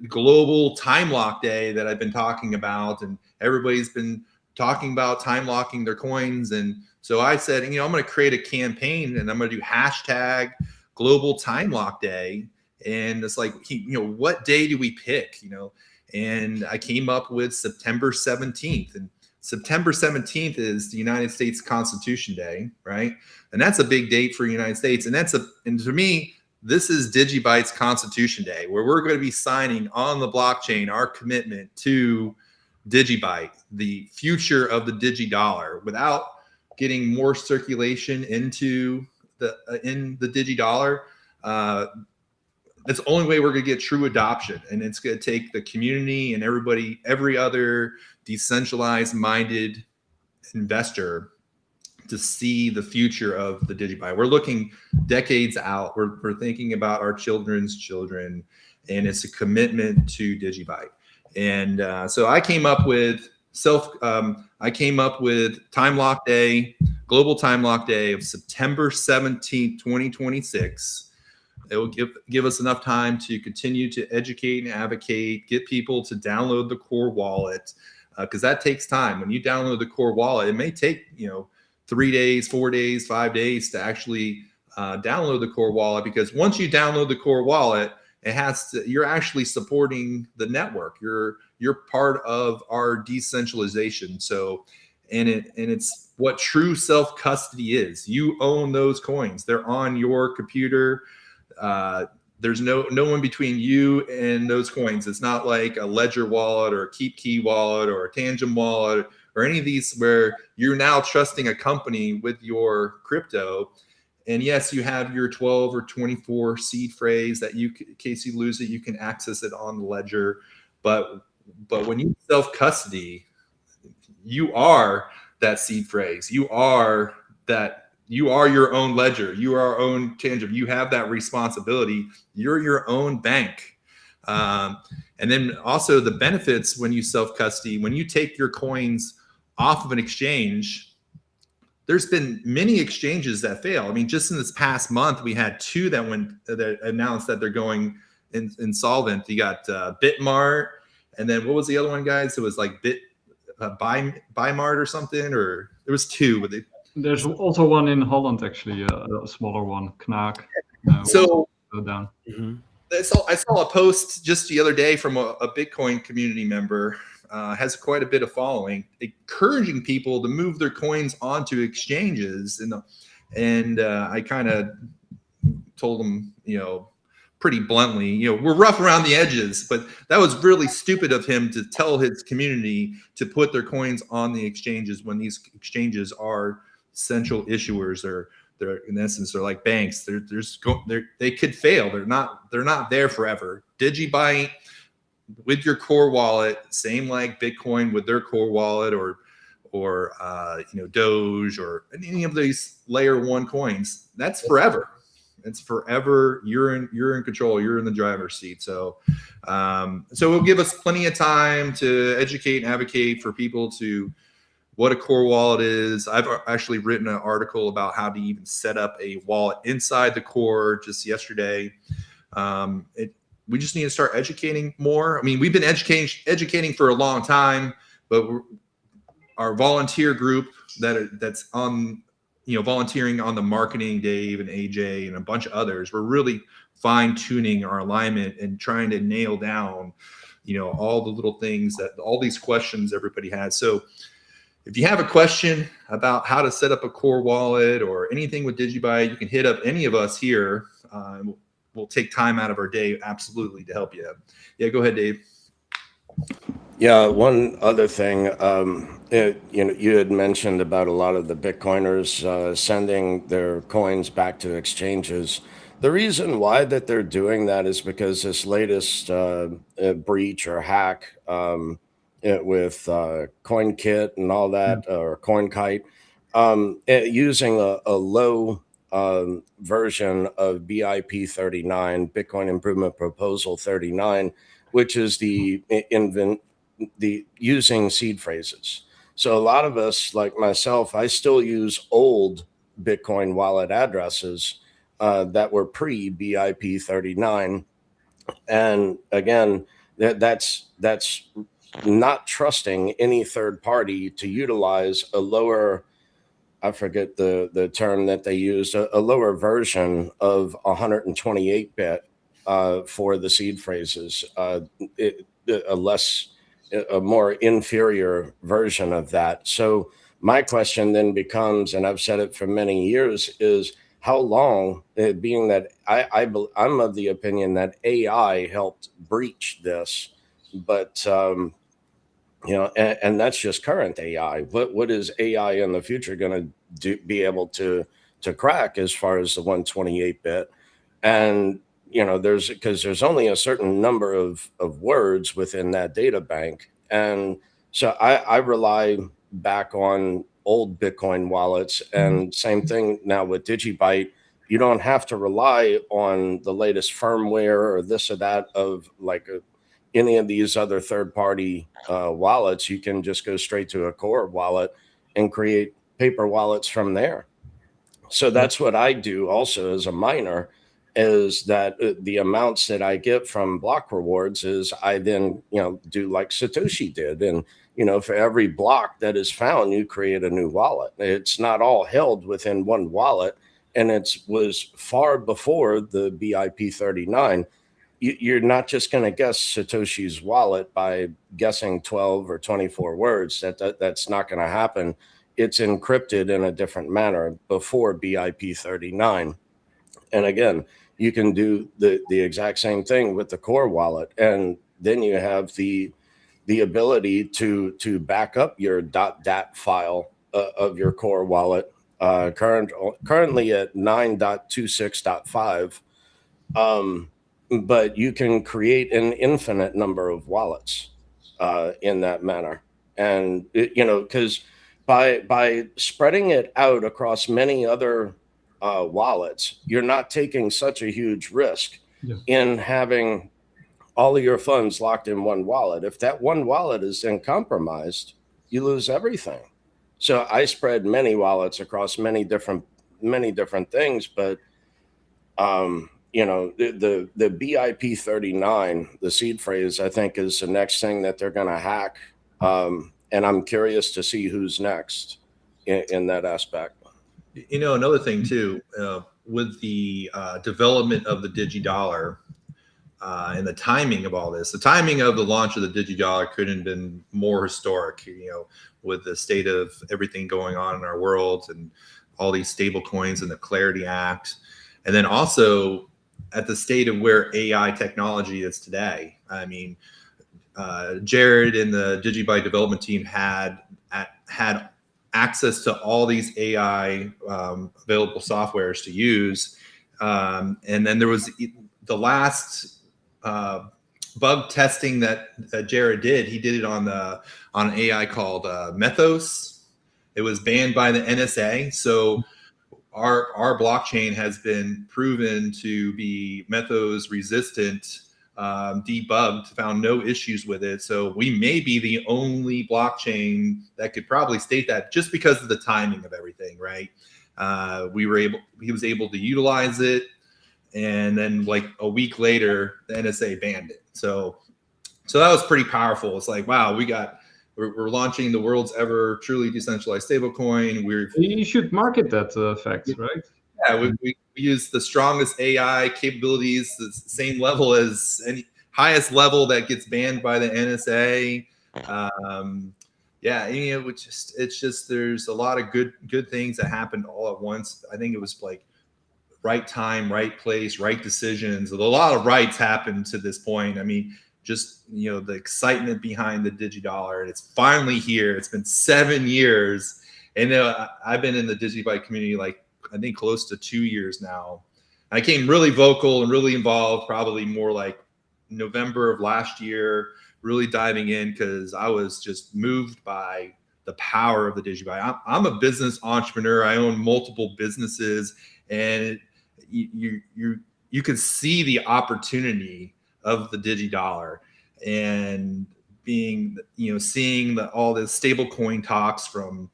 global time lock day that I've been talking about, and everybody's been talking about time locking their coins. And so I said, I'm going to create a campaign, and I'm going to do hashtag global time lock day. And it's like, what day do we pick? And I came up with September 17th, and September 17th is the United States Constitution Day, right? And that's a big date for the United States. And to me, this is DigiByte's Constitution Day, where we're going to be signing on the blockchain our commitment to DigiByte, the future of the DigiDollar, without getting more circulation into in the DigiDollar. That's the only way we're going to get true adoption. And it's going to take the community and every other decentralized minded investor to see the future of the DigiByte. We're looking decades out. We're thinking about our children's children, and it's a commitment to DigiByte. And so I came up with Time Lock Day, Global Time Lock Day of September 17th, 2026. It will give us enough time to continue to educate and advocate, get people to download the core wallet, because that takes time. When you download the core wallet, it may take 3 days, 4 days, 5 days to actually download the core wallet, because once you download the core wallet, you're actually supporting the network. You're part of our decentralization. So, and it's what true self-custody is. You own those coins. They're on your computer. There's no one between you and those coins. It's not like a Ledger wallet or a KeepKey wallet or a Tangent wallet or any of these where you're now trusting a company with your crypto. And yes, you have your 12 or 24 seed phrase that in case you lose it, you can access it on the ledger. But when you self-custody, you are that seed phrase. You are your own ledger. You are your own tangent. You have that responsibility. You're your own bank. And then also the benefits when you self-custody, when you take your coins off of an exchange, there's been many exchanges that fail. I mean, just in this past month, we had two that announced that they're going insolvent. You got Bitmart, and then what was the other one, guys? It was like Bymart or something, or there was two. But there's also one in Holland, actually, a smaller one, Knaak. So go down. Mm-hmm. I saw a post just the other day from a Bitcoin community member. Has quite a bit of following, encouraging people to move their coins onto exchanges. And I kind of told them, pretty bluntly, we're rough around the edges, but that was really stupid of him to tell his community to put their coins on the exchanges when these exchanges are central issuers, or they're in essence, they're like banks. They could fail. They're not there forever. DigiByte with your core wallet, same like Bitcoin with their core wallet, or Doge or any of these layer one coins, that's forever. It's forever. You're in control. You're in the driver's seat. So it'll give us plenty of time to educate and advocate for people to what a core wallet is. I've actually written an article about how to even set up a wallet inside the core just yesterday. We just need to start educating more. I mean, we've been educating for a long time, but our volunteer group that's on, volunteering on the marketing, Dave and AJ and a bunch of others, we're really fine tuning our alignment and trying to nail down, all the little things all these questions everybody has. So if you have a question about how to set up a core wallet or anything with DigiByte, you can hit up any of us here. We'll take time out of our day, absolutely, to help you. Yeah, go ahead, Dave. Yeah, one other thing, you had mentioned about a lot of the Bitcoiners sending their coins back to exchanges. The reason why that they're doing that is because this latest breach or hack with CoinKit and all that, or CoinKite, using a low version of BIP39, Bitcoin Improvement Proposal 39, which is the using seed phrases. So a lot of us, like myself, I still use old Bitcoin wallet addresses that were pre-BIP39. And again, that's not trusting any third party to utilize a lower, I forget the term that they used, a lower version of 128-bit for the seed phrases, a more inferior version of that. So my question then becomes, and I've said it for many years, is how long, being that I'm of the opinion that AI helped breach this, but and that's just current AI. What is AI in the future going to be able to crack as far as the 128-bit? And there's only a certain number of words within that data bank, and so I rely back on old Bitcoin wallets. And same thing now with DigiByte. You don't have to rely on the latest firmware or this or that of any of these other third-party wallets. You can just go straight to a core wallet and create paper wallets from there. So that's what I do also as a miner, is that the amounts that I get from block rewards is I then, do like Satoshi did. And, for every block that is found, you create a new wallet. It's not all held within one wallet. And it was far before the BIP39. You're not just going to guess Satoshi's wallet by guessing 12 or 24 words. That's not going to happen. It's encrypted in a different manner before BIP39. And again, you can do the exact same thing with the core wallet. And then you have the ability to back up your .dat file of your core wallet, currently at 9.26.5. But you can create an infinite number of wallets in that manner. And, because by spreading it out across many other wallets, you're not taking such a huge risk in having all of your funds locked in one wallet. If that one wallet is then compromised, you lose everything. So I spread many wallets across many different things, but the BIP39, the seed phrase, I think is the next thing that they're going to hack. And I'm curious to see who's next in that aspect. Another thing too, with the development of the DigiDollar and the timing of all this, the timing of the launch of the DigiDollar couldn't have been more historic, with the state of everything going on in our world and all these stable coins and the Clarity Act. And then also at the state of where AI technology is today. I mean, Jared and the DigiByte development team had access to all these AI available softwares to use. And then there was the last bug testing that Jared did. He did it on an AI called Methos. It was banned by the NSA. So our blockchain has been proven to be Methos resistant, debugged, found no issues with it. So we may be the only blockchain that could probably state that, just because of the timing of everything, right? He was able to utilize it, and then like a week later, the NSA banned it. So that was pretty powerful. It's like, wow, we're launching the world's ever truly decentralized stablecoin. You should market that fact, right? Yeah, we use the strongest AI capabilities, the same level as highest level that gets banned by the NSA. Yeah, it's just there's a lot of good things that happened all at once. I think it was like right time, right place, right decisions. A lot of rights happened to this point. I mean, just the excitement behind the DigiDollar, and it's finally here. It's been 7 years, and I've been in the DigiByte community like I think close to 2 years now. I came really vocal and really involved probably more like November of last year, really diving in because I was just moved by the power of the DigiByte. I'm a business entrepreneur. I own multiple businesses, and you can see the opportunity of the DigiDollar, and seeing all the stablecoin talks from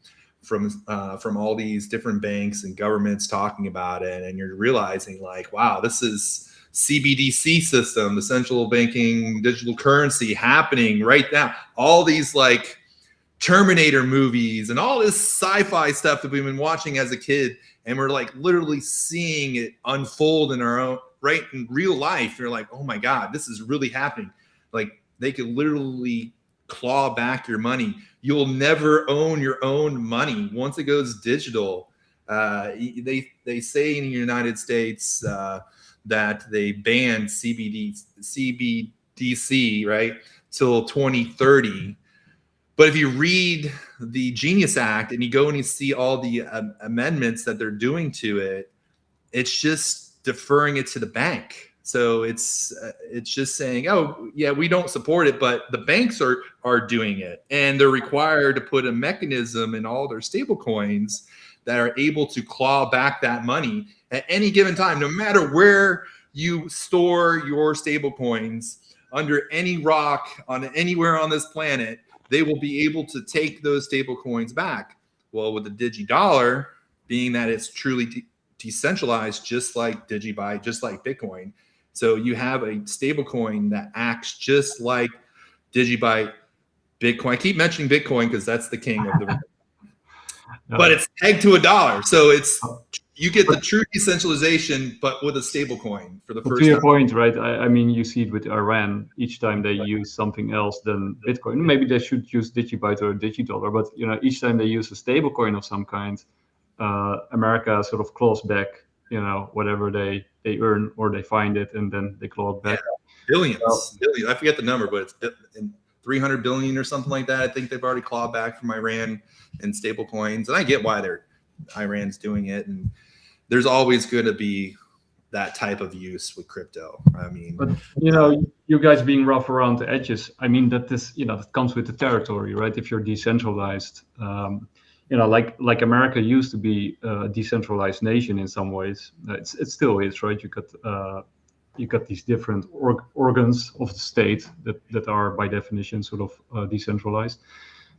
all these different banks and governments talking about it, and you're realizing like, wow, this is CBDC system, the central banking digital currency happening right now. All these like Terminator movies and all this sci-fi stuff that we've been watching as a kid, and we're like literally seeing it unfold in our own right in real life. You're like, oh my God, this is really happening. Like they could literally claw back your money. You'll never own your own money once it goes digital. They say in the United States that they banned CBDC right till 2030. But if you read the Genius Act and you go and you see all the amendments that they're doing to it, it's just deferring it to the bank. So it's just saying, oh yeah, we don't support it, but the banks are doing it, and they're required to put a mechanism in all their stable coins that are able to claw back that money at any given time, no matter where you store your stable coins, under any rock anywhere on this planet, they will be able to take those stable coins back. Well, with the DigiDollar, being that it's truly decentralized, just like DigiByte, just like Bitcoin. So you have a stable coin that acts just like DigiByte, Bitcoin. I keep mentioning Bitcoin because that's the king of the but it's pegged to $1. So you get the true decentralization, but with a stable coin for the first time. To your point, right? I mean, you see it with Iran. Each time they use something else than Bitcoin, maybe they should use DigiByte or DigiDollar, but each time they use a stable coin of some kind, America sort of claws back, whatever they earn or they find it, and then they claw it back. Yeah, billions. I forget the number, but it's 300 billion or something like that. I think they've already clawed back from Iran and stable coins, and I get why Iran's doing it, and there's always going to be that type of use with crypto. I mean, but you guys being rough around the edges, I mean that that comes with the territory, right? If you're decentralized, like America used to be a decentralized nation in some ways. It still is, right? You got these different organs of the state that are by definition sort of decentralized.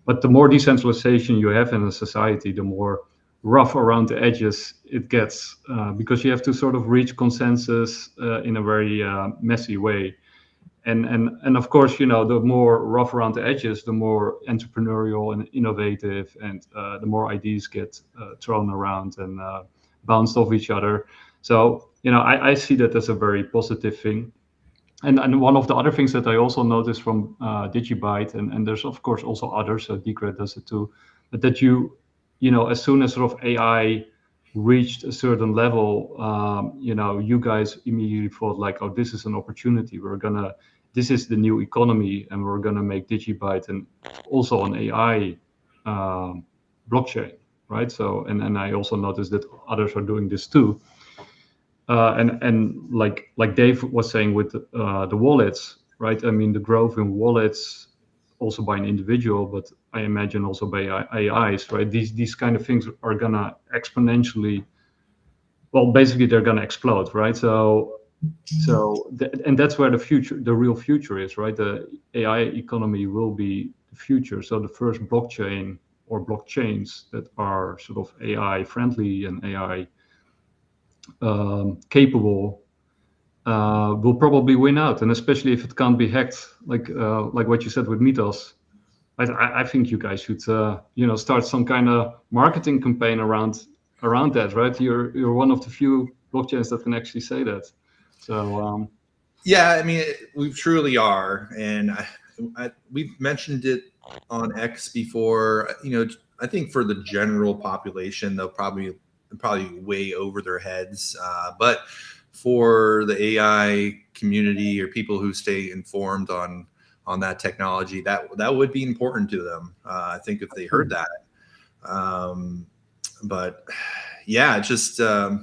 But the more decentralization you have in a society, the more rough around the edges it gets, because you have to sort of reach consensus in a very messy way. And of course, the more rough around the edges, the more entrepreneurial and innovative, and the more ideas get thrown around and bounced off each other. So, I see that as a very positive thing. And one of the other things that I also noticed from DigiByte, and there's of course also others, so Decred does it too, but that as soon as sort of AI reached a certain level, you guys immediately thought like, oh, this is an opportunity. This is the new economy, and we're gonna make DigiByte and also an AI blockchain, right? So, and I also noticed that others are doing this too. And like Dave was saying with the wallets, right? I mean, the growth in wallets also by an individual, but I imagine also by AIs, right? These kind of things are gonna exponentially, well, basically they're gonna explode, right? And that's where the real future is, right? The AI economy will be the future. So the first blockchain or blockchains that are sort of AI friendly and AI capable will probably win out, and especially if it can't be hacked, like what you said with Mythos. I think you guys should start some kind of marketing campaign around that, right? You're one of the few blockchains that can actually say that. So Yeah, I mean, we truly are, and we've mentioned it on X before. I think for the general population, they'll probably way over their heads. But for the AI community or people who stay informed on that technology, that would be important to them. I think if they heard that. But yeah, it's just I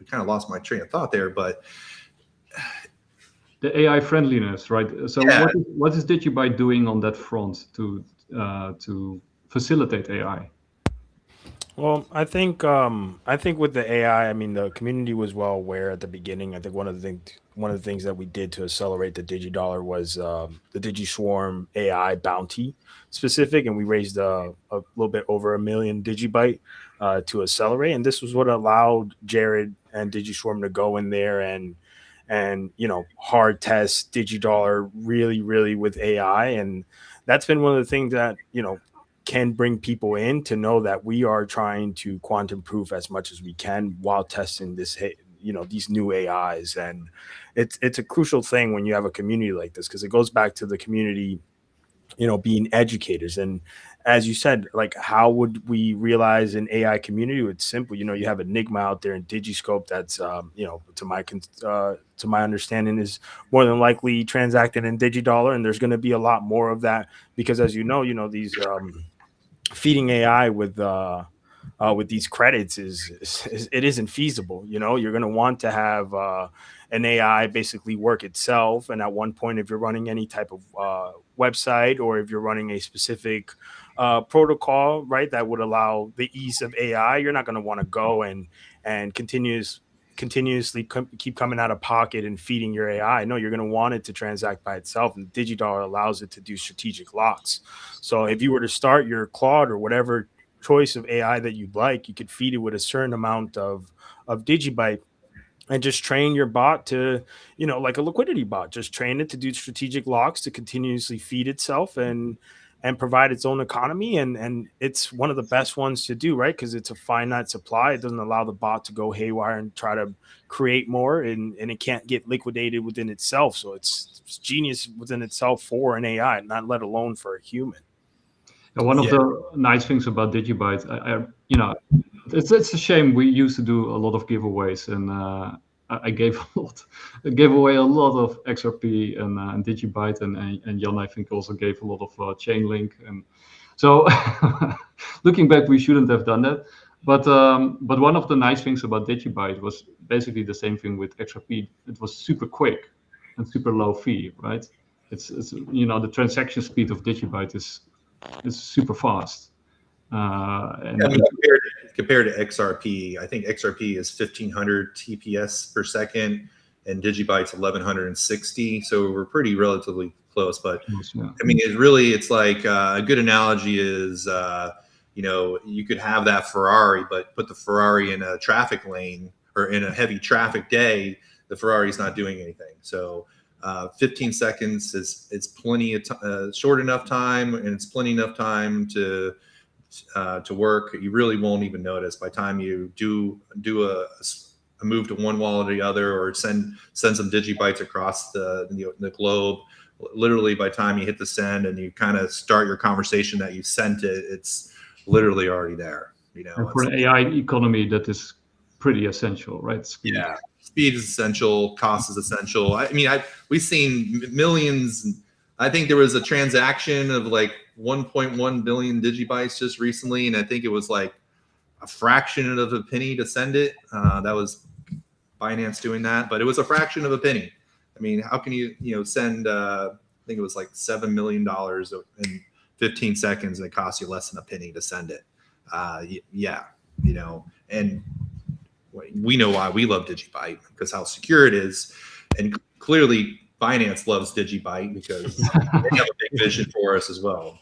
kind of lost my train of thought there, but. The AI friendliness, right? So Yeah. what is DigiByte doing on that front to facilitate AI? Well, I think with the AI, I mean, the community was well aware at the beginning. I think one of the things that we did to accelerate the DigiDollar was the DigiSwarm AI bounty specific, and we raised a little bit over 1 million DigiByte to accelerate. And this was what allowed Jared and DigiSwarm to go in there and hard test DigiDollar really with AI. And that's been one of the things that can bring people in to know that we are trying to quantum proof as much as we can while testing this these new AIs. And it's a crucial thing when you have a community like this, because it goes back to the community being educators. And as you said, like, how would we realize an AI community? It's simple. You have Enigma out there in DigiScope that's, to my understanding, is more than likely transacted in DigiDollar. And there's going to be a lot more of that because, as these feeding AI with these credits it isn't feasible. You're going to want to have an AI basically work itself. And at one point, if you're running any type of website, or if you're running a specific protocol, right, that would allow the ease of AI, you're not going to want to go and continuously keep coming out of pocket and feeding your AI. No, you're going to want it to transact by itself, and DigiDollar allows it to do strategic locks. So if you were to start your Claude or whatever choice of AI that you'd like, you could feed it with a certain amount of DigiByte and just train your bot to, like a liquidity bot, just train it to do strategic locks to continuously feed itself and provide its own economy. And it's one of the best ones to do, right? Because it's a finite supply. It doesn't allow the bot to go haywire and try to create more, and it can't get liquidated within itself. So it's genius within itself for an AI, not let alone for a human. And one of the nice things about DigiByte, it's a shame. We used to do a lot of giveaways, and I gave away a lot of XRP and DigiByte, and Jan, I think, also gave a lot of Chainlink. And so, looking back, we shouldn't have done that. But one of the nice things about DigiByte was basically the same thing with XRP. It was super quick and super low fee, right? It's the transaction speed of DigiByte is super fast. Compared to XRP, I think XRP is 1,500 TPS per second, and DigiByte's 1,160. So we're pretty relatively close. But yeah. I mean, it's like a good analogy is, you could have that Ferrari, but put the Ferrari in a traffic lane or in a heavy traffic day, the Ferrari's not doing anything. So 15 seconds is plenty of short enough time, and it's plenty enough time to work. You really won't even notice by the time you do a move to one wallet or the other, or send some DigiBytes across the globe. Literally, by the time you hit the send and you kind of start your conversation that you sent it, it's literally already there. And for an AI economy, that is pretty essential, right? Speed. Yeah. Speed is essential. Cost is essential. I mean, we've seen millions. I think there was a transaction of like 1.1 billion DigiBytes just recently, and I think it was like a fraction of a penny to send it. That was Binance doing that, but it was a fraction of a penny. I mean, how can you send? I think it was like $7 million in 15 seconds, and it costs you less than a penny to send it. And we know why we love DigiByte, because how secure it is, and clearly Binance loves DigiByte because they have a big vision for us as well.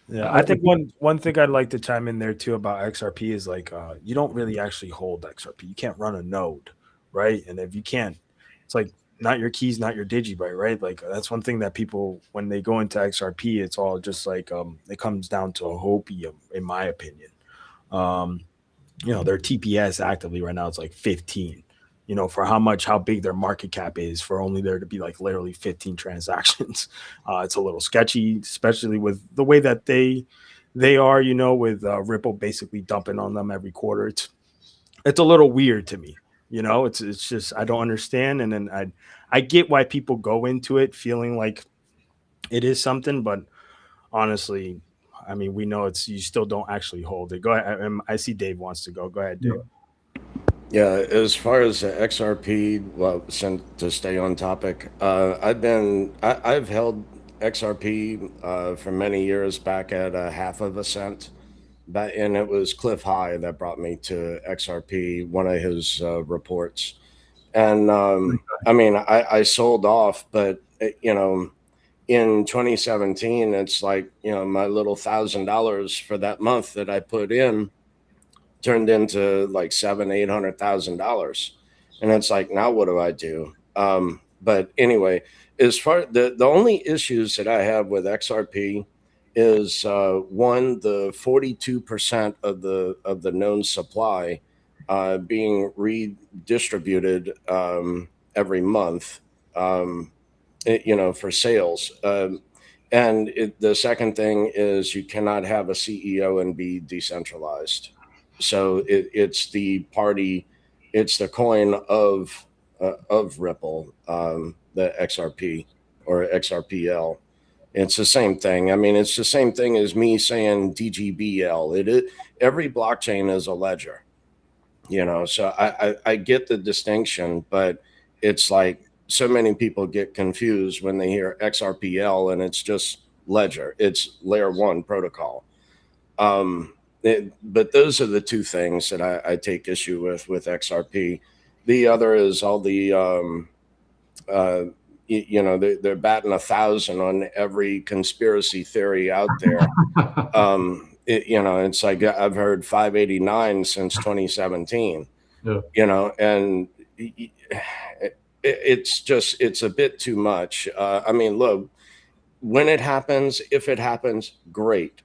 Yeah, I think one thing I'd like to chime in there too about XRP is like you don't really actually hold XRP. You can't run a node, right? And if you can't, it's like not your keys, not your DigiByte, right? Like that's one thing that people, when they go into XRP, it's all just like it comes down to a hopium, in my opinion. Their TPS actively right now it's like 15. you know, for how big their market cap is, for only there to be like literally 15 transactions. It's a little sketchy, especially with the way that they are, you know, with Ripple basically dumping on them every quarter. It's a little weird to me, you know. It's just, I don't understand. And then I get why people go into it feeling like it is something, but honestly, I mean, we know you still don't actually hold it. Go ahead. I see Dave wants to go. Go ahead, Dave. Yeah, as far as the XRP, well, to stay on topic, I've held XRP for many years back at a half of a cent, and it was Cliff High that brought me to XRP, one of his reports, and I mean, I sold off, but you know, in 2017, it's like, you know, my little $1,000 for that month that I put in turned into like $700,000-800,000, and it's like, now what do I do? But anyway, as far the only issues that I have with XRP is one, the 42% of the known supply being redistributed every month, you know, for sales. And the second thing is you cannot have a CEO and be decentralized. So it's the coin of Ripple, the XRP or XRPL. It's the same thing. I mean, it's the same thing as me saying DGBL. Every blockchain is a ledger, you know. So I get the distinction, but it's like so many people get confused when they hear XRPL, and it's just ledger. It's layer 1 protocol. But those are the two things that I take issue with XRP. The other is all the, you know, they're batting 1,000 on every conspiracy theory out there. You know, it's like I've heard 589 since 2017. Yeah. You know, and it's a bit too much. I mean, look, when it happens, if it happens, great.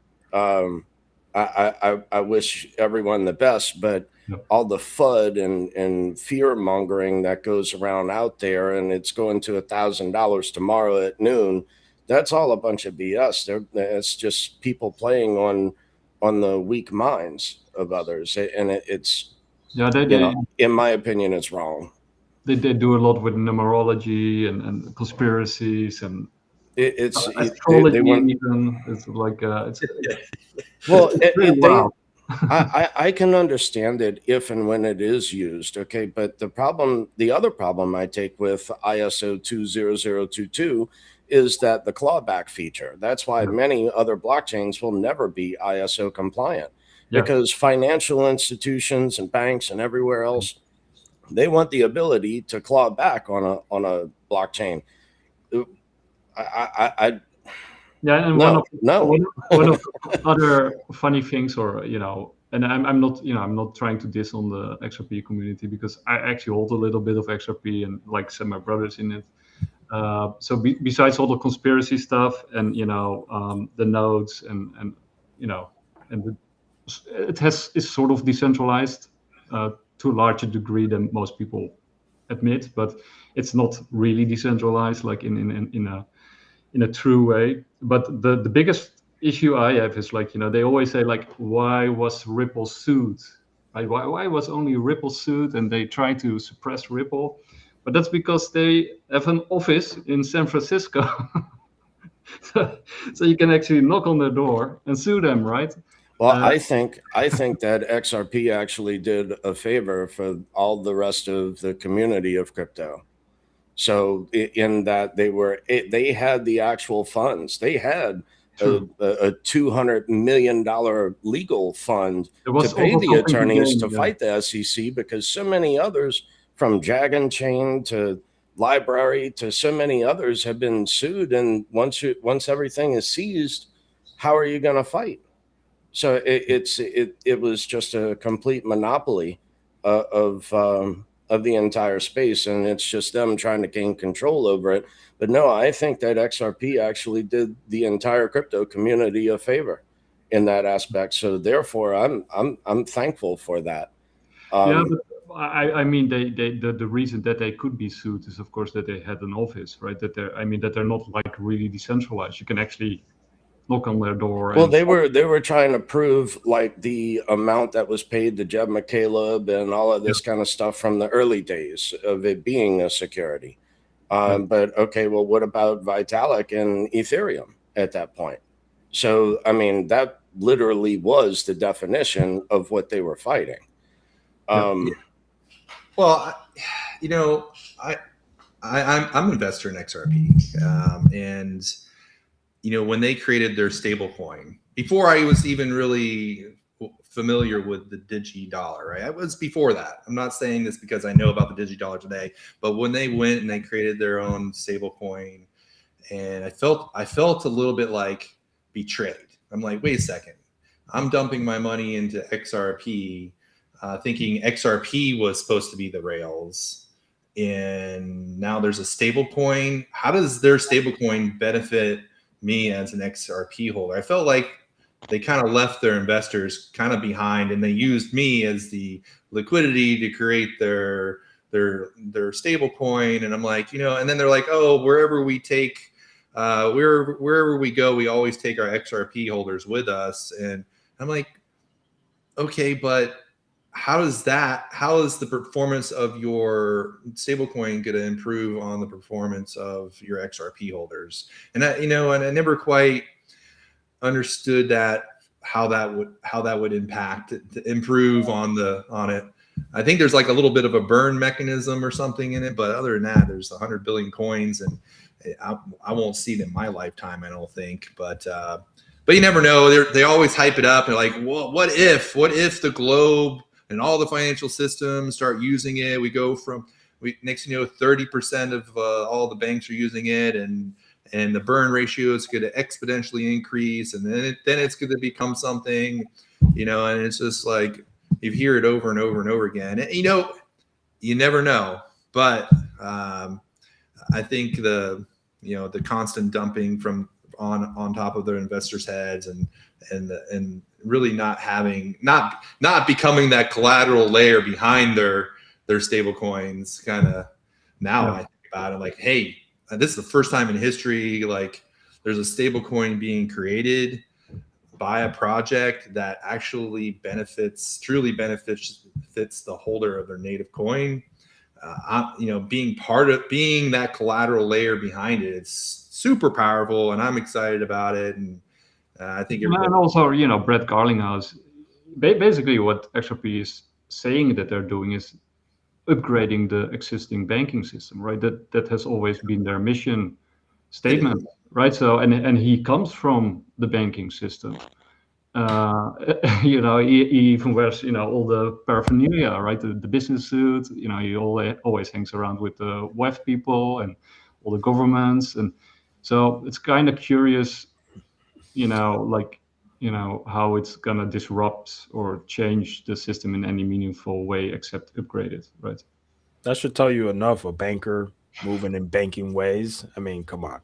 I wish everyone the best, but all the FUD and fear mongering that goes around out there, and it's going to $1,000 tomorrow at noon, that's all a bunch of BS. It's just people playing on the weak minds of others, and it's, you know, in my opinion, it's wrong. They do a lot with numerology and conspiracies and astrology. It's like it's well, it's I can understand it if and when it is used, okay, but the other problem I take with ISO 20022 is that the clawback feature. That's why many other blockchains will never be ISO compliant, because financial institutions and banks and everywhere else, they want the ability to claw back on a blockchain. And one of the other funny things, or you know, and I'm not trying to diss on the XRP community, because I actually hold a little bit of XRP and like said, my brother's in it. So besides all the conspiracy stuff and you know the nodes and you know, and it's sort of decentralized to a larger degree than most people admit, but it's not really decentralized like in a true way. But the biggest issue I have is, like, you know, they always say, like, why was Ripple sued? Like, why was only Ripple sued? And they try to suppress Ripple, but that's because they have an office in San Francisco. So you can actually knock on their door and sue them, right? Well, I think that XRP actually did a favor for all the rest of the community of crypto. So in that they had the actual funds. They had a $200 million legal fund to pay the attorneys to fight the SEC, because so many others, from Dragon Chain to Library to so many others, have been sued. And once everything is seized, how are you going to fight? So it was just a complete monopoly of the entire space, and it's just them trying to gain control over it. But no, I think that XRP actually did the entire crypto community a favor in that aspect. So therefore, I'm thankful for that. But I mean, the reason that they could be sued is, of course, that they had an office, right? That they're not like really decentralized. You can actually knock on their door. Well, they were trying to prove like the amount that was paid to Jeb McCaleb and all of this kind of stuff from the early days of it being a security. But okay, well, what about Vitalik and Ethereum at that point? So, I mean, that literally was the definition of what they were fighting. Well, you know, I'm an investor in XRP, and you know, when they created their stablecoin, before I was even really familiar with the DigiDollar, right? I was before that. I'm not saying this because I know about the DigiDollar today, but when they went and they created their own stablecoin, and I felt a little bit like betrayed. I'm like, wait a second, I'm dumping my money into XRP, thinking XRP was supposed to be the rails, and now there's a stablecoin. How does their stablecoin benefit me as an XRP holder? I felt like they kind of left their investors kind of behind, and they used me as the liquidity to create their stable coin. And I'm like, you know, and then they're like, oh, wherever we go, we always take our XRP holders with us. And I'm like, okay, but how is the performance of your stablecoin going to improve on the performance of your XRP holders? And I never quite understood how that would impact to improve on it. I think there's like a little bit of a burn mechanism or something in it, but other than that, there's 100 billion coins, and I won't see it in my lifetime, I don't think. But you never know. They always hype it up. They're like, well, what if the globe and all the financial systems start using it? Next thing you know, 30% of all the banks are using it, and the burn ratio is going to exponentially increase, and then it's going to become something, you know. And it's just like you hear it over and over and over again. And, you know, you never know. But I think the constant dumping from on top of their investors' heads, and really not becoming that collateral layer behind their stable coins, kind of now I think about it like, hey, this is the first time in history, like, there's a stable coin being created by a project that actually truly benefits the holder of their native coin. Being that collateral layer behind it, it's super powerful, and I'm excited about it. And I think and also, you know, Brett Garlinghouse, basically what XRP is saying that they're doing is upgrading the existing banking system, right? That has always been their mission statement, right? So, and he comes from the banking system. You know, he even wears, you know, all the paraphernalia, right? The business suit. You know, he always hangs around with the WEF people and all the governments, and so it's kind of curious, you know, like, you know, how it's gonna disrupt or change the system in any meaningful way except upgrade it, right? That should tell you enough. A banker moving in banking ways. I mean, come on.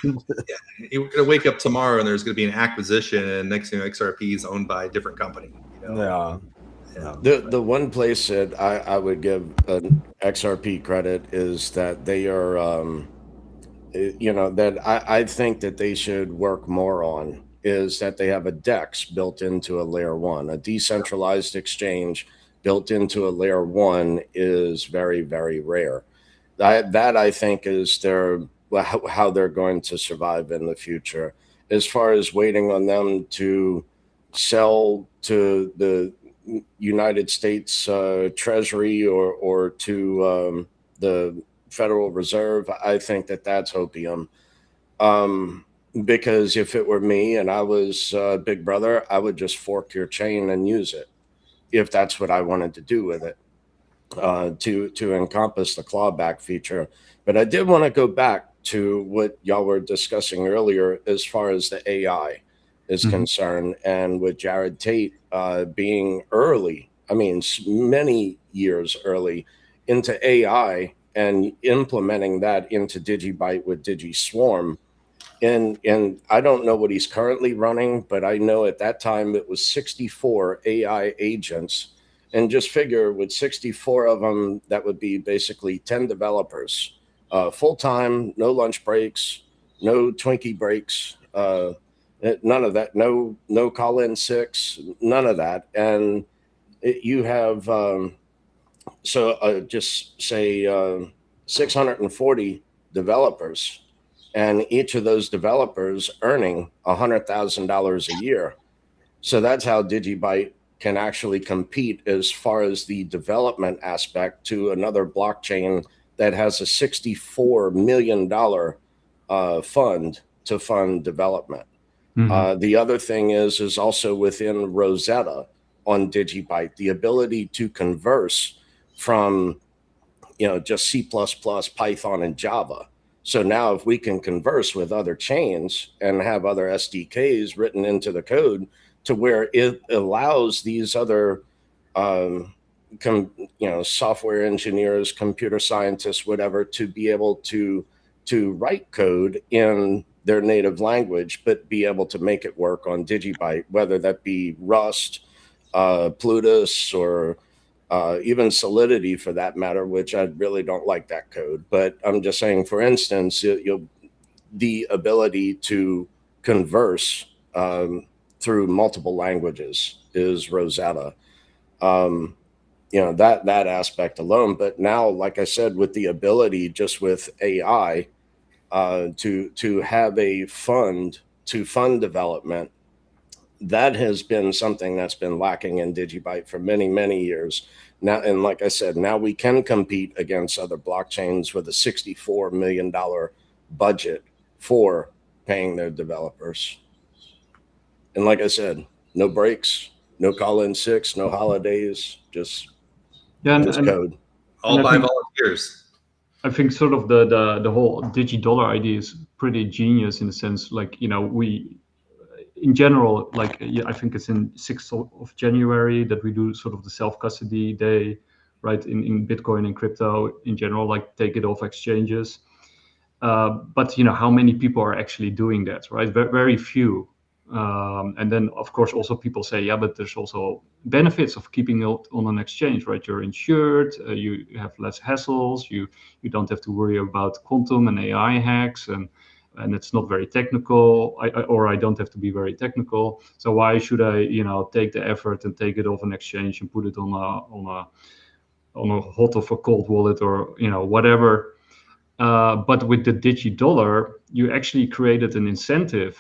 You're gonna wake up tomorrow and there's gonna be an acquisition, and next thing, XRP is owned by a different company. You know? Yeah. The one place that I would give an XRP credit is that they are, you know, that I think that they should work more on is that they have a DEX built into a layer one. A decentralized exchange built into a layer one is very, very rare. That I think is how they're going to survive in the future. As far as waiting on them to sell to the United States Treasury or to the Federal Reserve, I think that that's opium. Because if it were me and I was Big Brother, I would just fork your chain and use it if that's what I wanted to do with it, to encompass the clawback feature. But I did want to go back to what y'all were discussing earlier as far as the AI is concerned, and with Jared Tate being early, I mean, many years early into AI and implementing that into DigiByte with DigiSwarm. And I don't know what he's currently running, but I know at that time it was 64 AI agents And just figure with 64 of them, that would be basically 10 developers, full-time, no lunch breaks, no Twinkie breaks, none of that, no call-in six, none of that. And you have, just say 640 developers, and each of those developers earning $100,000 a year. So that's how DigiByte can actually compete as far as the development aspect to another blockchain that has a $64 million fund to fund development. The other thing is also within Rosetta on DigiByte, the ability to converse from, just C++, Python, and Java. So now if we can converse with other chains and have other SDKs written into the code to where it allows these other, software engineers, computer scientists, whatever, to be able to write code in their native language, but be able to make it work on DigiByte, whether that be Rust, Plutus, or even Solidity for that matter, which I really don't like that code. But I'm just saying, for instance, the ability to converse through multiple languages is Rosetta. That aspect alone. But now, like I said, with the ability just with AI to have a fund to fund development, that has been something that's been lacking in DigiByte for many, many years now. And like I said, now we can compete against other blockchains with a $64 million budget for paying their developers. And like I said, no breaks, no call-in six, no holidays, just code. All by volunteers. I think sort of the whole DigiDollar idea is pretty genius in the sense, like, we, in general, like, I think it's in 6th of January that we do sort of the self-custody day, right, in Bitcoin and crypto in general, like take it off exchanges. But, how many people are actually doing that, right? Very few. And then, of course, also people say, yeah, but there's also benefits of keeping it on an exchange, right? You're insured, you have less hassles, you don't have to worry about quantum and AI hacks, and it's not very technical, I don't have to be very technical. So why should I, take the effort and take it off an exchange and put it on a hot or a cold wallet or, whatever. But with the DigiDollar, you actually created an incentive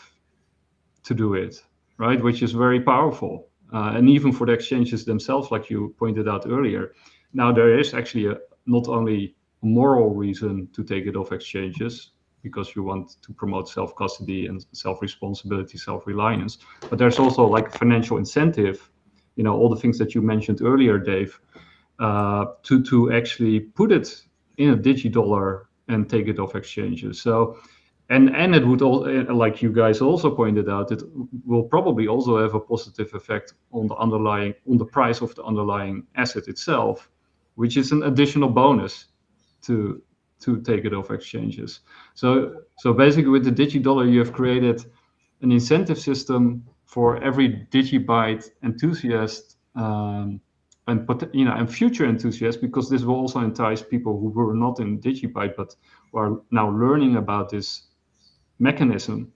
to do it, right? Which is very powerful. And even for the exchanges themselves, like you pointed out earlier, now there is actually not only a moral reason to take it off exchanges, because you want to promote self-custody and self-responsibility, self-reliance, but there's also like a financial incentive, all the things that you mentioned earlier, Dave, to actually put it in a DigiDollar and take it off exchanges. So, and it would all, like you guys also pointed out, it will probably also have a positive effect on the price of the underlying asset itself, which is an additional bonus to take it off exchanges. So basically with the DigiDollar, you have created an incentive system for every DigiByte enthusiast and future enthusiasts, because this will also entice people who were not in DigiByte but who are now learning about this mechanism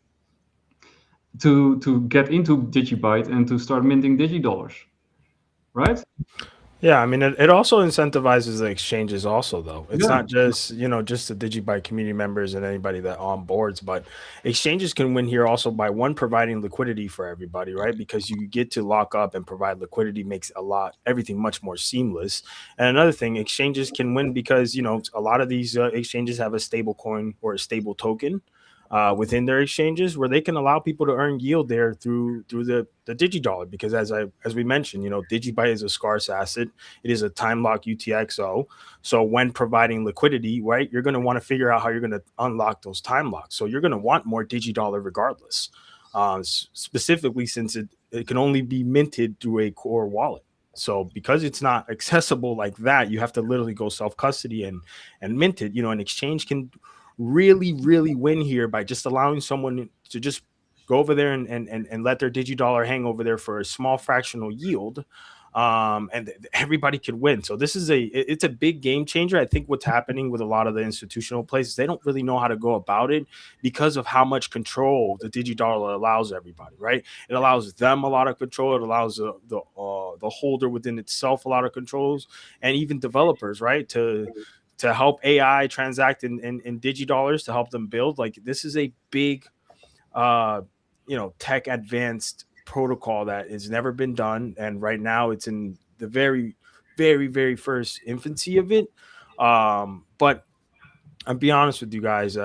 to get into DigiByte and to start minting DigiDollars, right? Yeah, I mean, it also incentivizes the exchanges also, though. It's not just, just the DigiByte community members and anybody that onboards, but exchanges can win here also by, one, providing liquidity for everybody, right? Because you get to lock up and provide liquidity, makes everything much more seamless. And another thing, exchanges can win because, a lot of these exchanges have a stable coin or a stable token within their exchanges, where they can allow people to earn yield there through the DigiDollar. Because as we mentioned, DigiByte is a scarce asset. It is a time lock UTXO. So when providing liquidity, right, you're going to want to figure out how you're going to unlock those time locks. So you're going to want more DigiDollar regardless, specifically since it can only be minted through a core wallet. So because it's not accessible like that, you have to literally go self-custody and mint it. An exchange can really, really win here by just allowing someone to just go over there and let their DigiDollar hang over there for a small fractional yield. and everybody could win. So this is it's a big game changer. I think what's happening with a lot of the institutional places, they don't really know how to go about it because of how much control the DigiDollar allows everybody, right? It allows them a lot of control. It allows the holder within itself a lot of controls, and even developers, right, to help AI transact in DigiDollars, to help them build. Like, this is a big tech advanced protocol that has never been done, and right now it's in the very, very, very first infancy of it. But I'll be honest with you guys,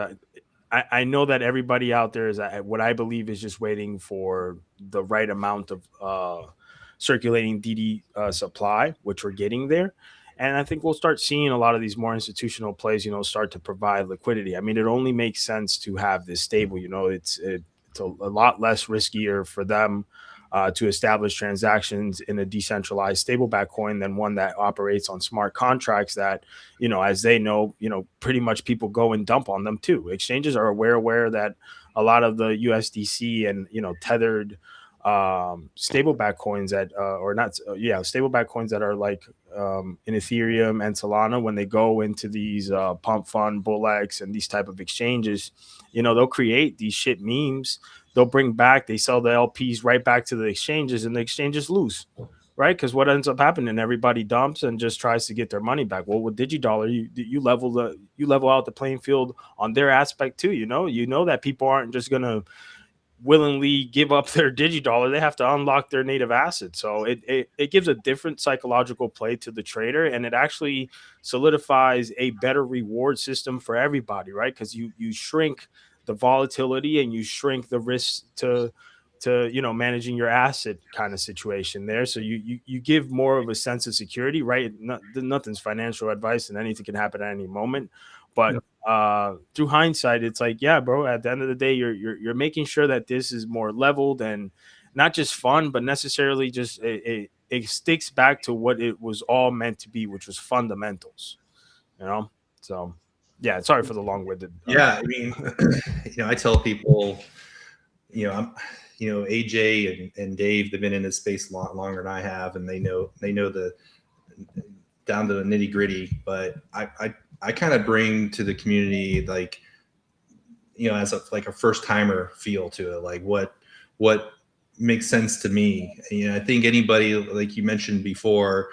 I know that everybody out there is what I believe is just waiting for the right amount of circulating DD supply, which we're getting there. And I think we'll start seeing a lot of these more institutional plays, start to provide liquidity. I mean, it only makes sense to have this stable. It's a lot less riskier for them to establish transactions in a decentralized stableback coin than one that operates on smart contracts that, as they know, pretty much people go and dump on them too. Exchanges are aware that a lot of the USDC and, tethered stableback coins stableback coins that are like in Ethereum and Solana, when they go into these pump fund, Bullex, and these type of exchanges, they'll create these shit memes. They'll they sell the LPs right back to the exchanges, and the exchanges lose, right? Because what ends up happening, everybody dumps and just tries to get their money back. Well, with DigiDollar, you level out the playing field on their aspect too. You know that people aren't just gonna willingly give up their DigiDollar. They have to unlock their native asset. So it gives a different psychological play to the trader, and it actually solidifies a better reward system for everybody, right? Because you shrink the volatility and you shrink the risk to managing your asset kind of situation there. So you give more of a sense of security, right? Nothing's financial advice, and anything can happen at any moment. But through hindsight, it's like, yeah, bro, at the end of the day, you're making sure that this is more leveled and not just fun, but necessarily just it sticks back to what it was all meant to be, which was fundamentals, So yeah, sorry for the long-winded. Yeah, I mean, I tell people, AJ and Dave, they've been in this space a lot longer than I have, and they know the down to the nitty-gritty. But I kind of bring to the community, like, as a first-timer feel to it, like what makes sense to me. I think anybody, like you mentioned before,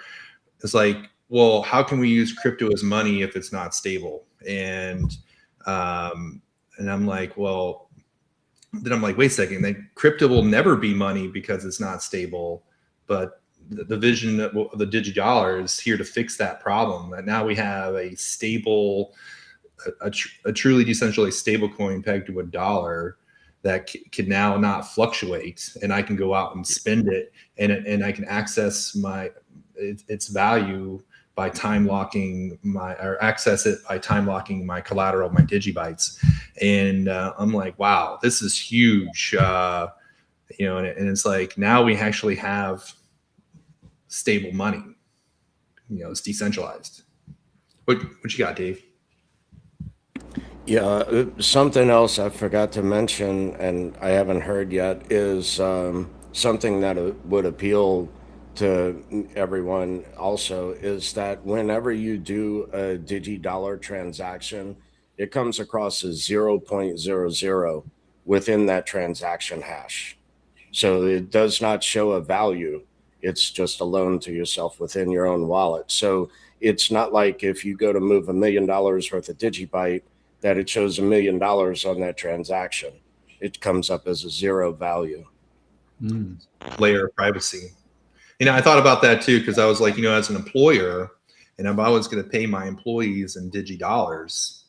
is like, well, how can we use crypto as money if it's not stable? And I'm like, well, then I'm like, wait a second, crypto will never be money because it's not stable. But the vision of the DigiDollar is here to fix that problem. That now we have a stable, a truly decentralized stable coin pegged to a dollar that can now not fluctuate, and I can go out and spend it, and I can access its value by time locking access it by time locking my collateral, my DigiBytes. And I'm like, wow, this is huge. And it's like, now we actually have stable money. It's decentralized. What you got, Dave? Yeah, something else I forgot to mention, and I haven't heard yet, is something that would appeal to everyone also, is that whenever you do a DigiDollar transaction, it comes across as 0.00 within that transaction hash. So it does not show a value. It's just a loan to yourself within your own wallet. So it's not like if you go to move $1 million worth of DigiByte that it shows $1 million on that transaction. It comes up as a zero value. Layer of privacy. I thought about that too, because I was like, as an employer, and if I was going to pay my employees in DigiDollars,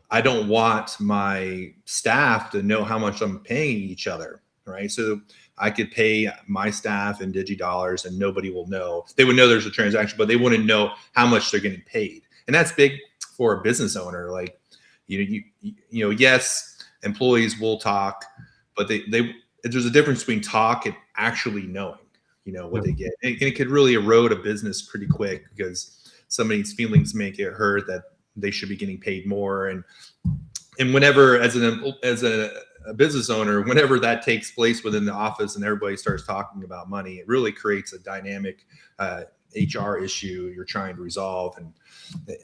I don't want my staff to know how much I'm paying each other, right? So I could pay my staff in DigiDollars and nobody will know. They would know there's a transaction, but they wouldn't know how much they're getting paid. And that's big for a business owner. Like, yes, employees will talk, but there's a difference between talk and actually knowing, what they get. And it could really erode a business pretty quick, because somebody's feelings may get hurt that they should be getting paid more. And whenever, as a a business owner, whenever that takes place within the office and everybody starts talking about money, it really creates a dynamic HR issue you're trying to resolve.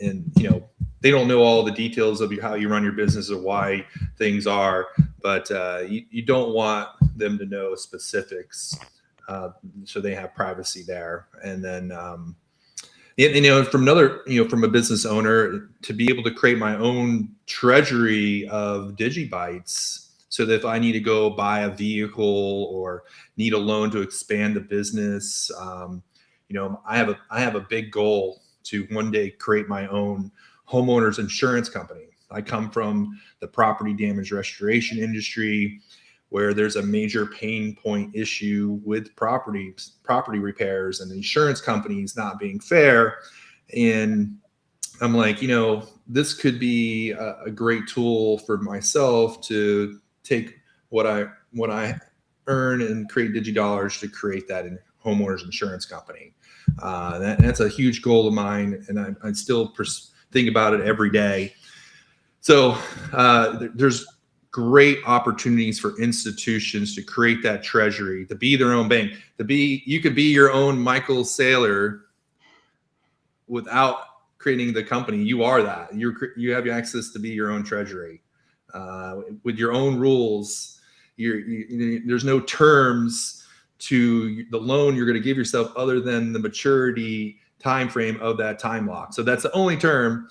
And you know, they don't know all the details of how you run your business or why things are, but you don't want them to know specifics, so they have privacy there. And then you know, from a business owner, to be able to create my own treasury of DigiBytes, so that if I need to go buy a vehicle or need a loan to expand the business, you know, I have a big goal to one day create my own homeowners insurance company. I come from the property damage restoration industry, where there's a major pain point issue with property repairs and insurance companies not being fair. And I'm like, you know, this could be a great tool for myself to take what I earn and create DigiDollars to create that in homeowners insurance company. That's a huge goal of mine, and I still think about it every day. So there's great opportunities for institutions to create that treasury, to be their own bank, you could be your own Michael Saylor without creating the company. You are that. You have access to be your own treasury with your own rules. There's no terms to the loan you're going to give yourself other than the maturity time frame of that time lock. So that's the only term.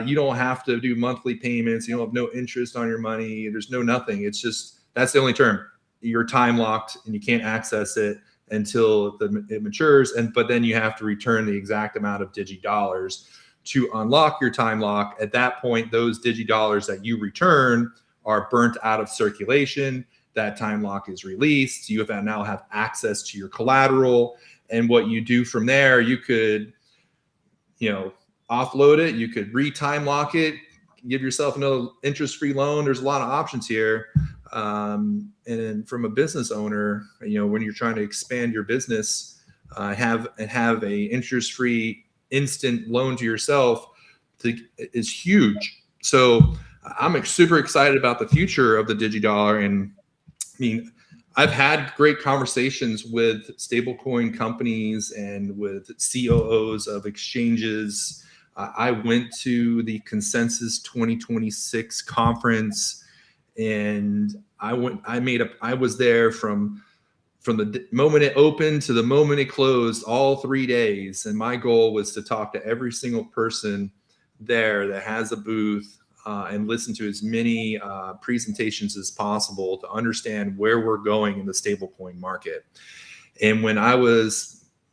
You don't have to do monthly payments. You don't have no interest on your money. There's no nothing. It's just, that's the only term. You're time locked and you can't access it until it matures. But then you have to return the exact amount of DigiDollars to unlock your time lock. At that point, those DigiDollars that you return are burnt out of circulation. That time lock is released. You now have access to your collateral. And what you do from there, you could, you know, offload it, you could re-time lock it, give yourself another interest-free loan. There's a lot of options here. And then from a business owner, you know, when you're trying to expand your business, have a interest-free instant loan to yourself is huge. So I'm super excited about the future of the DigiDollar. And I mean, I've had great conversations with stablecoin companies and with COOs of exchanges. I went to the Consensus 2026 conference, and I was there from the moment it opened to the moment it closed, all 3 days. And my goal was to talk to every single person there that has a booth and listen to as many presentations as possible to understand where we're going in the stablecoin market. And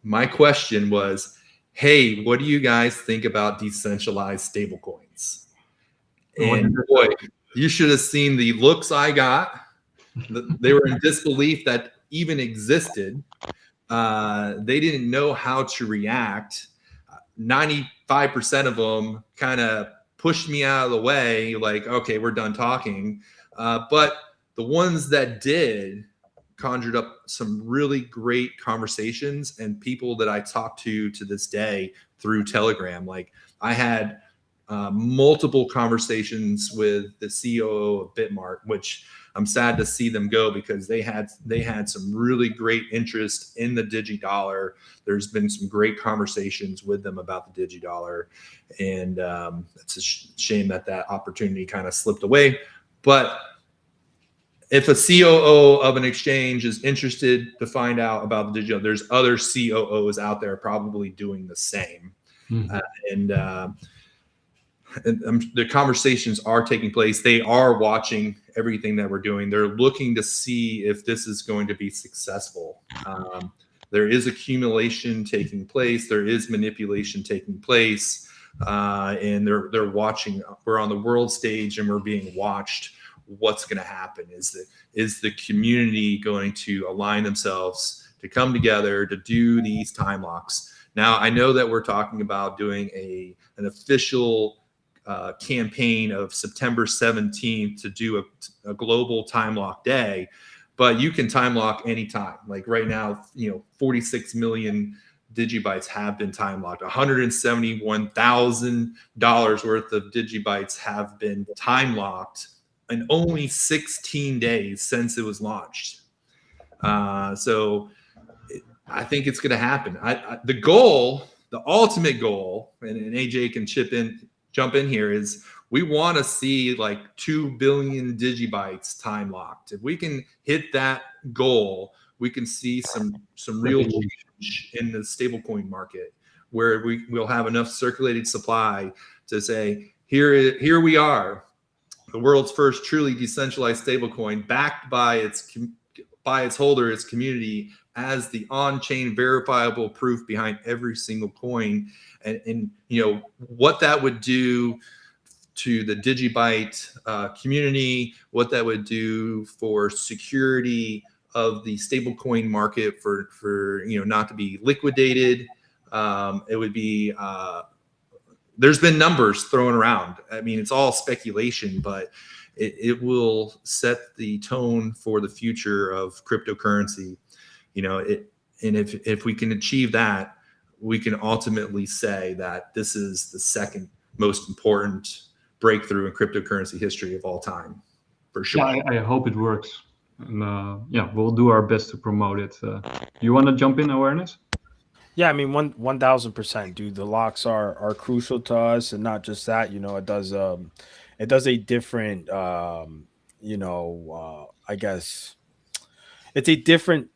my question was, hey, what do you guys think about decentralized stablecoins? And boy, you should have seen the looks I got. They were in disbelief that even existed. They didn't know how to react. 95% of them kind of pushed me out of the way, like, okay, we're done talking. But the ones that did conjured up some really great conversations, and people that I talk to this day through Telegram. Like, I had multiple conversations with the COO of Bitmart, which I'm sad to see them go, because they had some really great interest in the DigiDollar. There's been some great conversations with them about the DigiDollar, and it's a shame that opportunity kind of slipped away. But if a COO of an exchange is interested to find out about the DigiDollar, there's other COOs out there probably doing the same. And the conversations are taking place. They are watching everything that we're doing. They're looking to see if this is going to be successful. There is accumulation taking place. There is manipulation taking place. And they're watching. We're on the world stage and we're being watched. What's going to happen? Is the community going to align themselves to come together to do these time locks? Now, I know that we're talking about doing an official campaign of September 17th to do a global time lock day, but you can time lock anytime. Like right now, 46 million DigiBytes have been time locked. $171,000 worth of DigiBytes have been time locked in only 16 days since it was launched. So I think it's going to happen. The goal, the ultimate goal, and AJ can jump in here, is we want to see like 2 billion digibytes time locked. If we can hit that goal, we can see some real change in the stablecoin market, where we'll have enough circulating supply to say, here we are, the world's first truly decentralized stablecoin, backed by its holder, its community, as the on-chain verifiable proof behind every single coin. And what that would do to the DigiByte community, what that would do for security of the stablecoin market, for not to be liquidated. It would be there's been numbers thrown around. I mean, it's all speculation, but it will set the tone for the future of cryptocurrency. And if we can achieve that, we can ultimately say that this is the second most important breakthrough in cryptocurrency history of all time, for sure. Yeah, I hope it works. And we'll do our best to promote it. You want to jump in, Awareness? Yeah, I mean, 1,000%, dude. The locks are crucial to us, and not just that. It does a different, I guess it's a different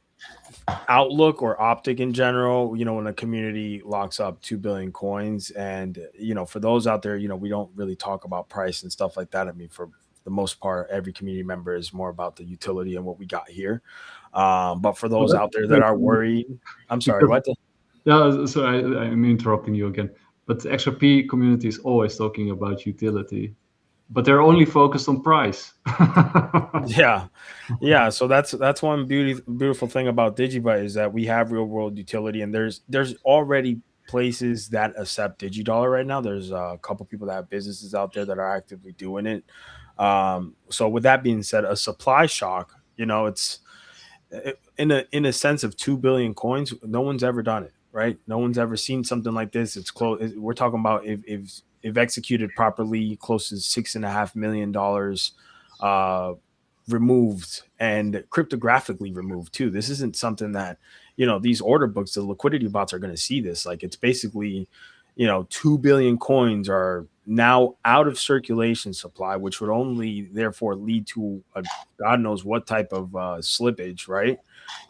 outlook or optic in general. When a community locks up 2 billion coins, and for those out there, we don't really talk about price and stuff like that. I mean, for the most part, every community member is more about the utility and what we got here. But for those out there that are worried, I'm sorry, what? Yeah, so I'm interrupting you again. But the XRP community is always talking about utility, but they're only focused on price. Yeah. So that's one beautiful thing about DigiByte, is that we have real world utility, and there's already places that accept DigiDollar right now. There's a couple people that have businesses out there that are actively doing it. So with that being said, a supply shock, it's in a sense of 2 billion coins. No one's ever done it, right? No one's ever seen something like this. It's close. We're talking about if executed properly, close to $6.5 million removed, and cryptographically removed too. This isn't something that, these order books, the liquidity bots are going to see this. Like, it's basically, 2 billion coins are now out of circulation supply, which would only therefore lead to a God knows what type of slippage, right?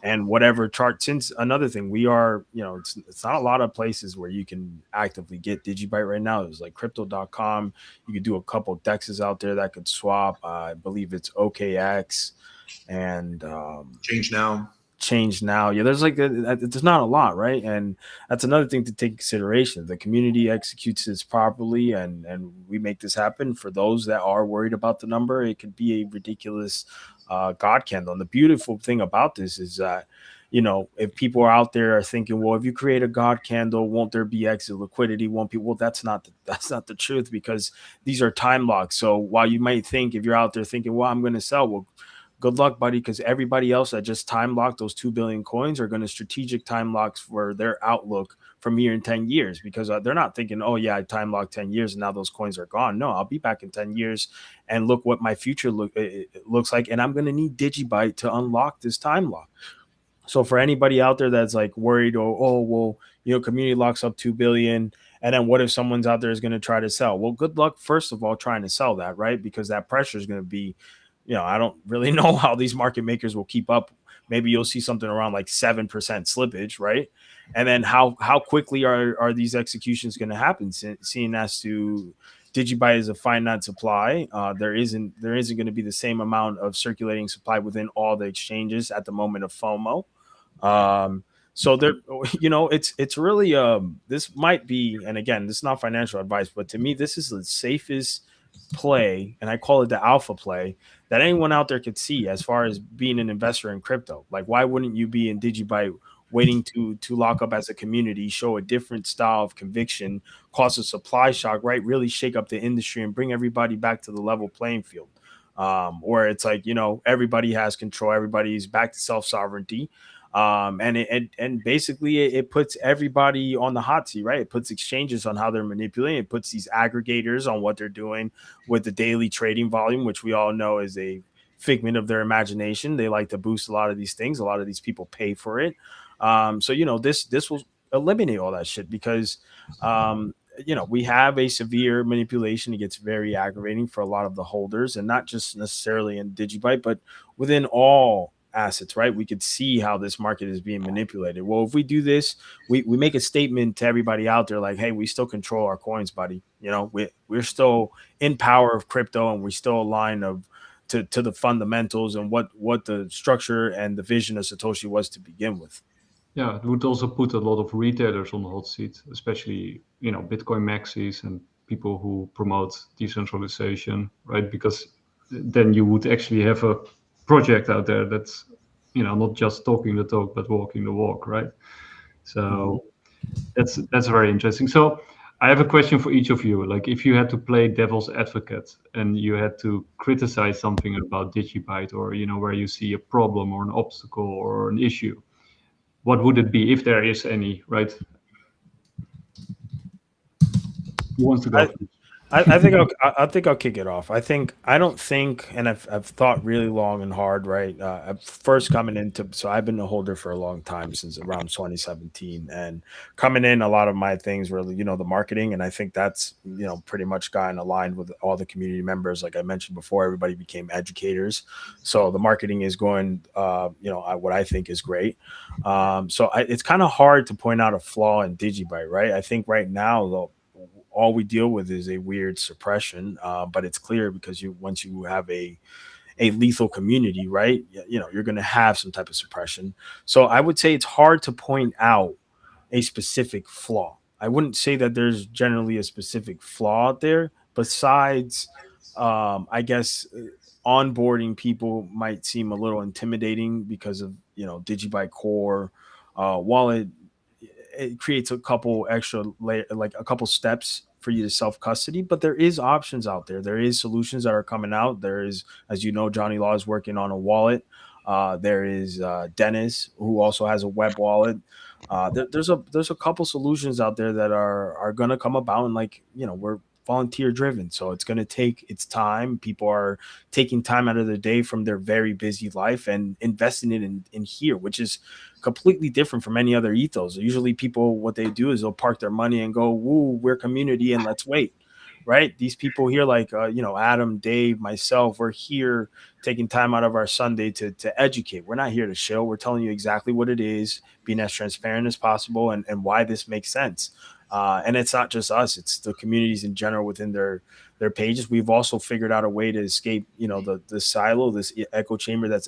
And whatever chart. Since another thing, we are, it's not a lot of places where you can actively get DigiByte right now. There's like crypto.com. You could do a couple of dexes out there that could swap. I believe it's OKX and Change now. Yeah, there's there's not a lot, right? And that's another thing to take consideration. The community executes this properly, and we make this happen. For those that are worried about the number, it could be a ridiculous God candle. And the beautiful thing about this is that, if people are out there are thinking, well, if you create a God candle, won't there be exit liquidity? Won't people? Well, that's not the truth, because these are time locks. So while you might think, if you're out there thinking, well, I'm going to sell, well, good luck, buddy, because everybody else that just time locked those 2 billion coins are going to strategic time locks for their outlook from here in 10 years, because they're not thinking, oh, yeah, I time locked 10 years and now those coins are gone. No, I'll be back in 10 years and look what my future looks like. And I'm going to need DigiByte to unlock this time lock. So for anybody out there that's like worried, community locks up 2 billion. And then what if someone's out there is going to try to sell? Well, good luck, first of all, trying to sell that, right? Because that pressure is going to be, I don't really know how these market makers will keep up. Maybe you'll see something around like 7% slippage, right? And then how quickly are these executions going to happen? Seeing as to DigiByte is a finite supply, there isn't going to be the same amount of circulating supply within all the exchanges at the moment of FOMO. So there, it's really this might be, and again, this is not financial advice, but to me, this is the safest play, and I call it the alpha play, that anyone out there could see as far as being an investor in crypto. Like, why wouldn't you be in DigiByte waiting to lock up as a community, show a different style of conviction, cause a supply shock, right? Really shake up the industry and bring everybody back to the level playing field. Or it's like, everybody has control, everybody's back to self-sovereignty. And basically it puts everybody on the hot seat, right? It puts exchanges on how they're manipulating. It puts these aggregators on what they're doing with the daily trading volume, which we all know is a figment of their imagination. They like to boost a lot of these things. A lot of these people pay for it. So, this will eliminate all that shit because, we have a severe manipulation. It gets very aggravating for a lot of the holders, and not just necessarily in DigiByte, but within all assets, right? We could see how this market is being manipulated. Well, if we do this, we make a statement to everybody out there like, hey, we still control our coins, buddy. We're still in power of crypto, and we still align to the fundamentals and what the structure and the vision of Satoshi was to begin with. Yeah, it would also put a lot of retailers on the hot seat, especially, Bitcoin maxis and people who promote decentralization, right? Because then you would actually have a project out there that's, not just talking the talk, but walking the walk, right? So that's very interesting. So I have a question for each of you. Like, if you had to play devil's advocate and you had to criticize something about DigiByte, or, where you see a problem or an obstacle or an issue, what would it be, if there is any, right? Who wants to go first? I think I'll kick it off. I don't think, and I've thought really long and hard, right? First coming into, so I've been a holder for a long time, since around 2017, and coming in, a lot of my things were, the marketing, and I think that's, pretty much gotten aligned with all the community members. Like I mentioned before, everybody became educators, so the marketing is going, what I think is great. It's kind of hard to point out a flaw in DigiByte, right? I think right now, though, all we deal with is a weird suppression, but it's clear because once you have a lethal community, right, you're going to have some type of suppression. So I would say it's hard to point out a specific flaw. I wouldn't say that there's generally a specific flaw out there, besides, I guess, onboarding people might seem a little intimidating because of, DigiByte Core wallet. It creates a couple extra like a couple steps for you to self-custody, but there is options out there. There is solutions that are coming out. There is, as you know, Johnny Law is working on a wallet. There is Dennis, who also has a web wallet. There's a couple solutions out there that are going to come about, and we're volunteer driven, so it's going to take its time. People are taking time out of their day from their very busy life and investing it in here, which is completely different from any other ethos. Usually people, what they do is they'll park their money and go, woo, we're community and let's wait, right? These people here, like Adam, Dave, myself, we're here taking time out of our Sunday to educate. We're not here to show. We're telling you exactly what it is, being as transparent as possible, and why this makes sense. And it's not just us, it's the communities in general within their pages. We've also figured out a way to escape, the silo, this echo chamber that's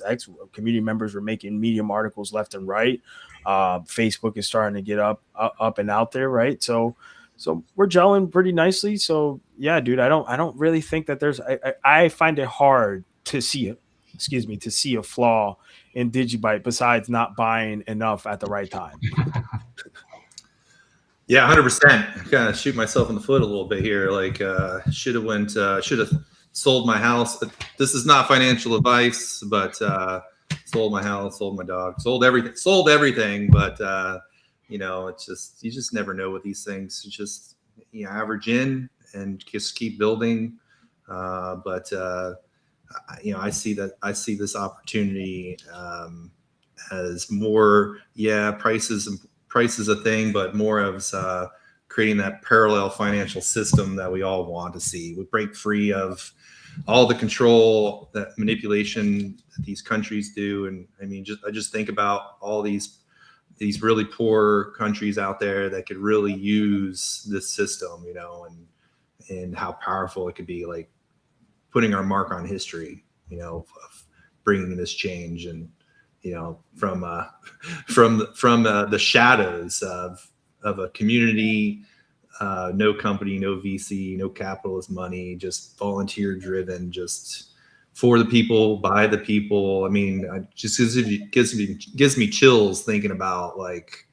community members were making Medium articles left and right. Facebook is starting to get up and out there, right? So we're gelling pretty nicely. So yeah, dude, I don't really think that I find it hard to see a flaw in DigiByte besides not buying enough at the right time. Yeah, 100%. Kind of shoot myself in the foot a little bit here. Like, should have sold my house. This is not financial advice, but sold my house, sold my dog, sold everything. But it's just, you just never know with these things. You just average in and just keep building. I see this opportunity as more, price is a thing, but more of creating that parallel financial system that we all want to see. We break free of all the control, that manipulation that these countries do. And I mean, I just think about all these really poor countries out there that could really use this system, and how powerful it could be, like putting our mark on history, of bringing this change, and from the shadows of a community, no company, no VC, no capitalist money, just volunteer driven, just for the people, by the people. I mean, it just gives me chills thinking about like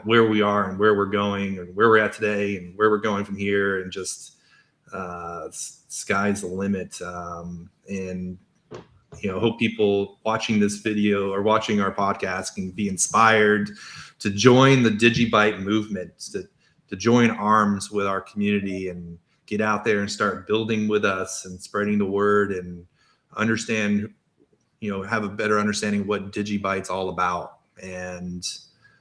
where we are and where we're going and where we're at today and where we're going from here, and just sky's the limit. And hope people watching this video or watching our podcast can be inspired to join the DigiByte movement, to join arms with our community and get out there and start building with us and spreading the word and understand, have a better understanding what DigiByte's all about. And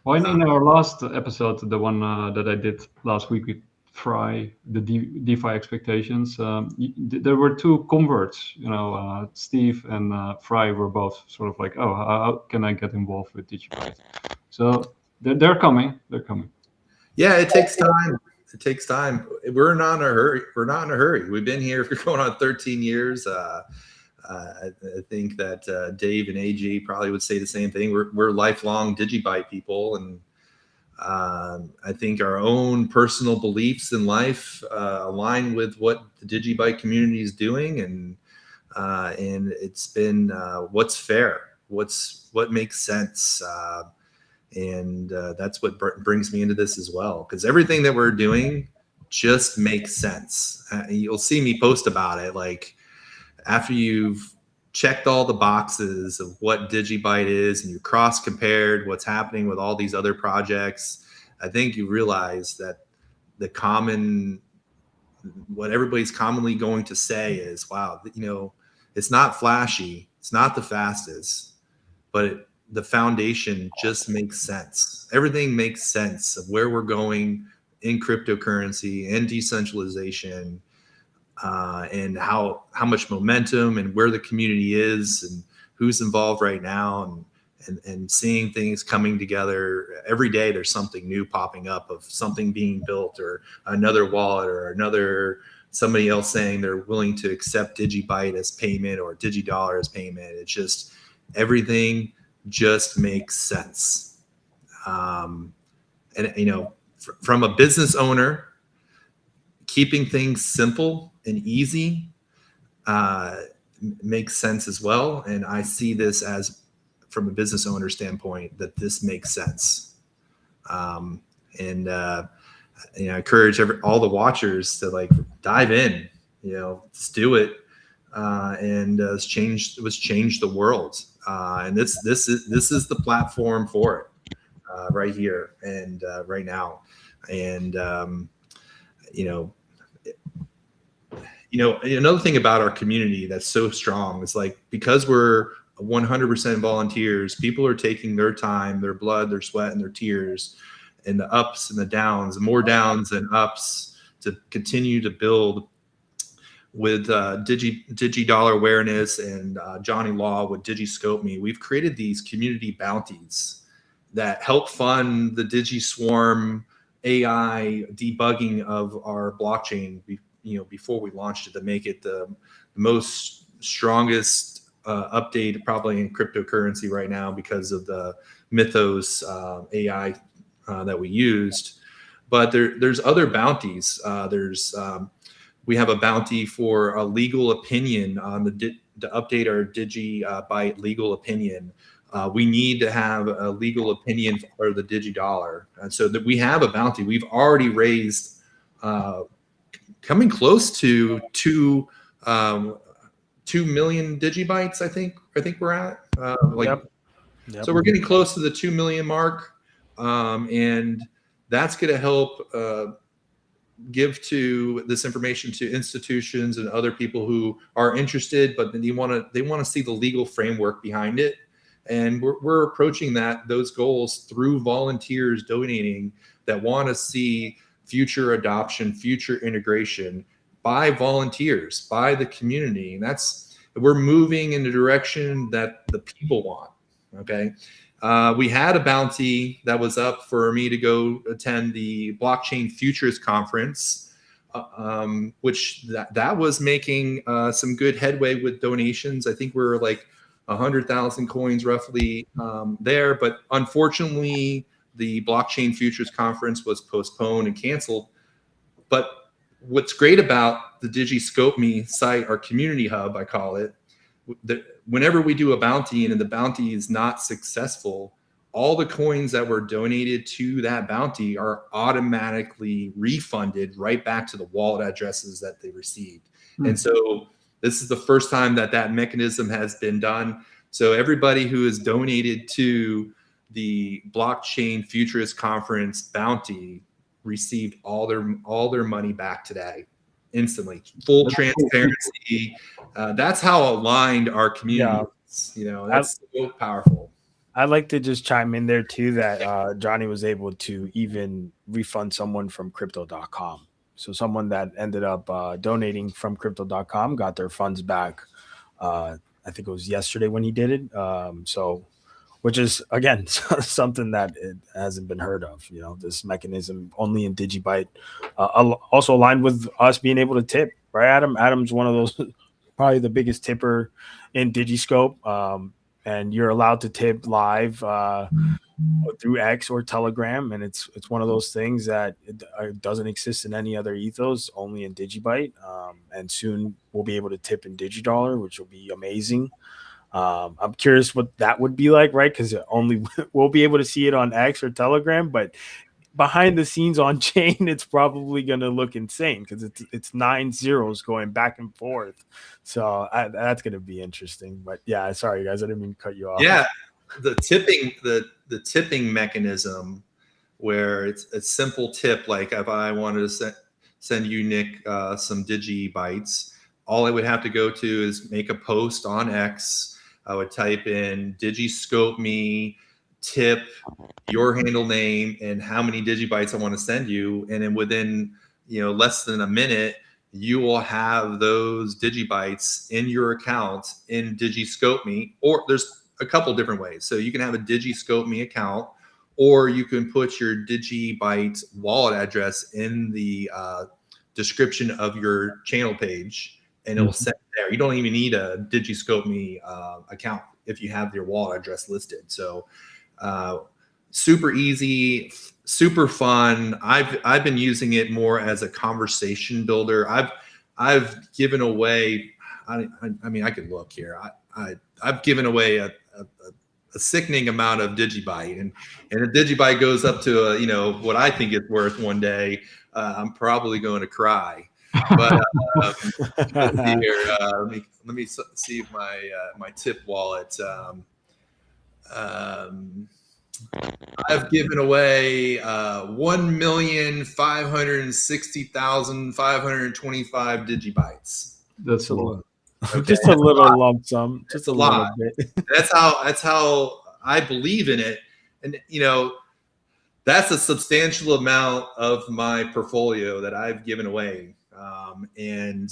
in our last episode, the one that I did last week with Fry, the DeFi expectations, there were two converts. Steve and Fry were both sort of like, oh, how can I get involved with DigiByte? So they're coming. They're coming. Yeah, it takes time. It takes time. We're not in a hurry. We've been here for going on 13 years. I think that Dave and AG probably would say the same thing. We're lifelong DigiByte people, and I think our own personal beliefs in life align with what the DigiByte community is doing, and it's been what's fair, what makes sense, and that's what brings me into this as well, because everything that we're doing just makes sense. You'll see me post about it, like after you've checked all the boxes of what DigiByte is and you cross compared what's happening with all these other projects, I think you realize that what everybody's commonly going to say is, wow, it's not flashy, it's not the fastest, but the foundation just makes sense. Everything makes sense of where we're going in cryptocurrency and decentralization, and how much momentum and where the community is and who's involved right now, and seeing things coming together every day. There's something new popping up of something being built, or another wallet, or somebody else saying they're willing to accept DigiByte as payment or DigiDollar as payment. It's just, everything just makes sense. And from a business owner, keeping things simple and easy makes sense as well. And I see this as, from a business owner standpoint, that this makes sense. I encourage all the watchers to dive in, let's do it. And let's change the world. And this is the platform for it, right here and right now. And another thing about our community that's so strong is, because we're 100% volunteers, people are taking their time, their blood, their sweat, and their tears, and the ups and the downs, more downs than ups, to continue to build with DigiDollar Awareness and Johnny Law with DigiScope Me. We've created these community bounties that help fund the DigiSwarm AI debugging of our blockchain, before we launched it, to make it the most strongest update probably in cryptocurrency right now, because of the Mythos AI that we used. But there's other bounties. We have a bounty for a legal opinion on to update our DigiByte legal opinion. We need to have a legal opinion for the DigiDollar, and so that we have a bounty. We've already raised, coming close to 2 million DigiBytes. I think we're at. Yep. So we're getting close to the 2 million mark, and that's going to help give to this information to institutions and other people who are interested, but then they want to see the legal framework behind it. And we're approaching those goals through volunteers donating that want to see future adoption, future integration by volunteers, by the community. And we're moving in the direction that the people want. Okay. We had a bounty that was up for me to go attend the Blockchain Futures Conference, which that was making some good headway with donations. I think we're 100,000 coins roughly there, but unfortunately the Blockchain Futures Conference was postponed and canceled. But what's great about the DigiScope Me site, our community hub, I call it, whenever we do a bounty and the bounty is not successful, all the coins that were donated to that bounty are automatically refunded right back to the wallet addresses that they received. And so This is the first time that mechanism has been done. So everybody who has donated to the Blockchain Futurist Conference bounty received all their money back today, instantly. Full transparency. That's how aligned our community is. You know, that's so powerful. I'd like to just chime in there too that Johnny was able to even refund someone from crypto.com. So someone that ended up donating from crypto.com got their funds back. I think it was yesterday when he did it. So, which is, again, something that it hasn't been heard of, you know, this mechanism only in DigiByte, also aligned with us being able to tip, right, Adam? Adam's one of those, probably the biggest tipper in DigiScope. And you're allowed to tip live through X or Telegram. And it's one of those things that it doesn't exist in any other ethos, only in DigiByte. And soon we'll be able to tip in DigiDollar, which will be amazing. I'm curious what that would be like, right? Because only we'll be able to see it on X or Telegram, but behind the scenes on chain, it's probably going to look insane because it's 9 zeros going back and forth. So that's going to be interesting. But yeah, sorry guys, I didn't mean to cut you off. Yeah, the tipping mechanism, where it's a simple tip. Like if I wanted to send you, Nick, some DigiBytes, all I would have to go to is make a post on X. I would type in DigiScope me, tip, your handle name, and how many DigiBytes I want to send you. And then within, less than a minute, you will have those DigiBytes in your account in DigiScope me. Or there's a couple different ways. So you can have a DigiScope me account, or you can put your DigiByte wallet address in the description of your channel page, and it'll send it there. You don't even need a DigiScope me account if you have your wallet address listed. So super easy, super fun. I've been using it more as a conversation builder. I've given away, I mean, I could look here. I've given away a sickening amount of DigiByte, and if DigiByte goes up to what I think it's worth one day, I'm probably going to cry. But here, let me see if my tip wallet. I've given away 1,560,525 DigiBytes. That's a lot. Okay. Just a little lump sum. Just a little bit. That's how I believe in it, and that's a substantial amount of my portfolio that I've given away, and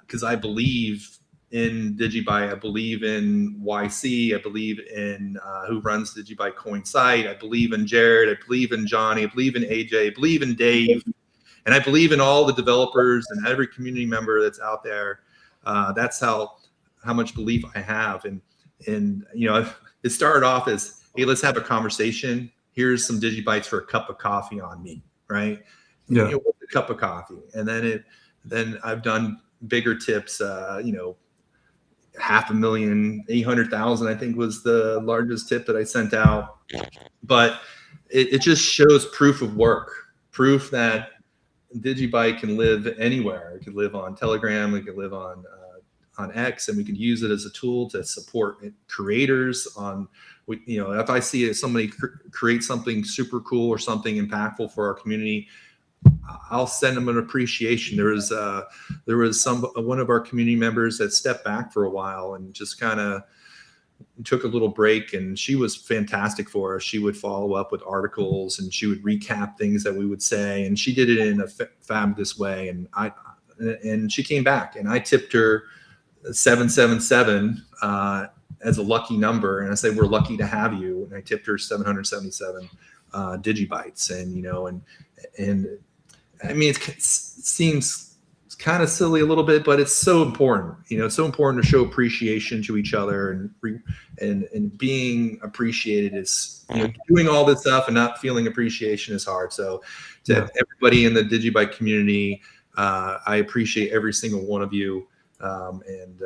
because I believe in DigiByte, I believe in YC, I believe in who runs the DigiByte coin site, I believe in Jared, I believe in Johnny, I believe in AJ, I believe in Dave, and I believe in all the developers and every community member that's out there. That's how much belief I have, and it started off as, hey, let's have a conversation. Here's some DigiBytes for a cup of coffee on me, right? Yeah, what's a cup of coffee, and then I've done bigger tips. 500,000, 800,000, I think was the largest tip that I sent out. But it just shows proof of work, proof that DigiByte can live anywhere. It could live on Telegram, it could live on X, and we can use it as a tool to support creators on, if I see somebody create something super cool or something impactful for our community, I'll send them an appreciation. There was one of our community members that stepped back for a while and just kind of took a little break, and she was fantastic for us. She would follow up with articles, and she would recap things that we would say, and she did it in a fabulous way. And she came back, and I tipped her 777 as a lucky number, and I said, we're lucky to have you. And I tipped her 777 DigiBytes, and I mean, it seems kind of silly a little bit, but it's so important. It's so important to show appreciation to each other, and being appreciated is, doing all this stuff and not feeling appreciation is hard. So to everybody in the DigiByte community, I appreciate every single one of you, and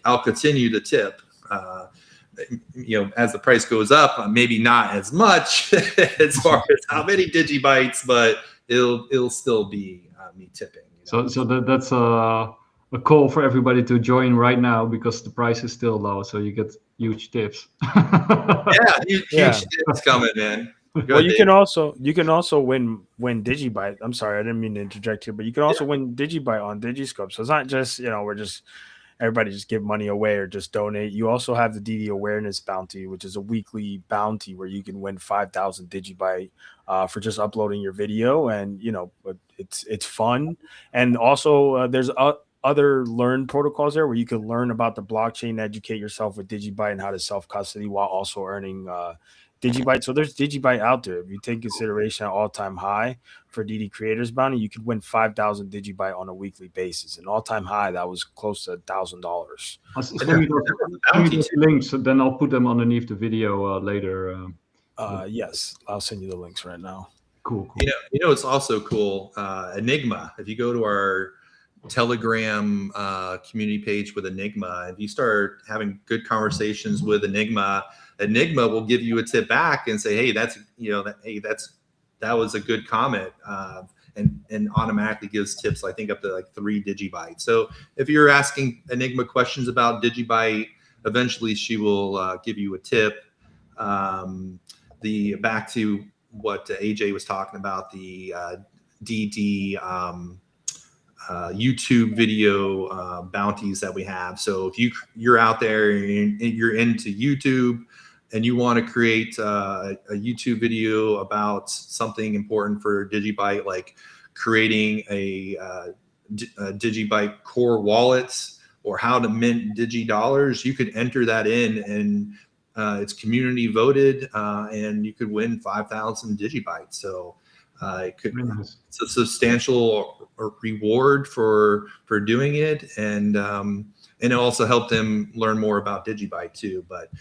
I'll continue to tip. As the price goes up, maybe not as much as far as how many DigiBytes, but it'll still be me tipping. So that's a a call for everybody to join right now because the price is still low, so you get huge tips. Huge Yeah. tips coming, man. Well, you can also win DigiByte. I'm sorry, I didn't mean to interject here, but you can also win DigiByte on DigiScope. So it's not just, we're just everybody just give money away or just donate. You also have the DD Awareness bounty, which is a weekly bounty where you can win 5,000 DigiByte for just uploading your video, and it's fun. And also there's other learn protocols there where you can learn about the blockchain, educate yourself with DigiByte and how to self custody while also earning DigiByte. So there's DigiByte out there. If you take consideration an all-time high for DD Creators Bounty, you could win 5,000 DigiByte on a weekly basis. An all-time high that was close to $1,000. Send me those links, then I'll put them underneath the video later. Yes, I'll send you the links right now. Cool. It's also cool. Enigma. If you go to our Telegram community page with Enigma, if you start having good conversations with Enigma will give you a tip back and say, hey, that was a good comment, and automatically gives tips, I think up to like 3 DigiByte. So if you're asking Enigma questions about DigiByte, eventually she will give you a tip. Back to what AJ was talking about, the DD YouTube video bounties that we have. So if you're out there and you're into YouTube and you want to create a YouTube video about something important for DigiByte, like creating a DigiByte core wallets or how to mint DigiDollars, you could enter that in, and it's community voted, and you could win 5,000 DigiByte. So it's a substantial reward for doing it, and it also helped them learn more about DigiByte too. But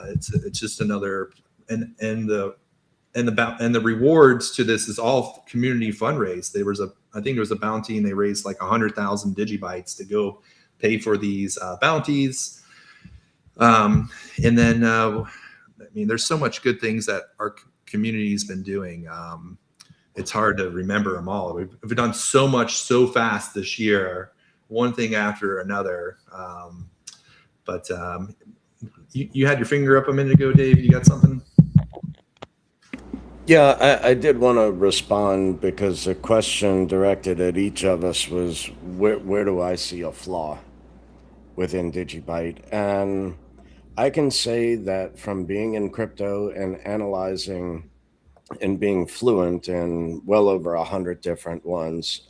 it's just another, and the rewards to this is all community fundraise. I think there was a bounty, and they raised like 100,000 DigiBytes to go pay for these bounties. And then there's so much good things that our community's been doing. It's hard to remember them all. We've done so much so fast this year, one thing after another. But you had your finger up a minute ago, Dave. You got something? Yeah, I did want to respond because the question directed at each of us was, where do I see a flaw within DigiByte? And I can say that from being in crypto and analyzing and being fluent in well over 100 different ones,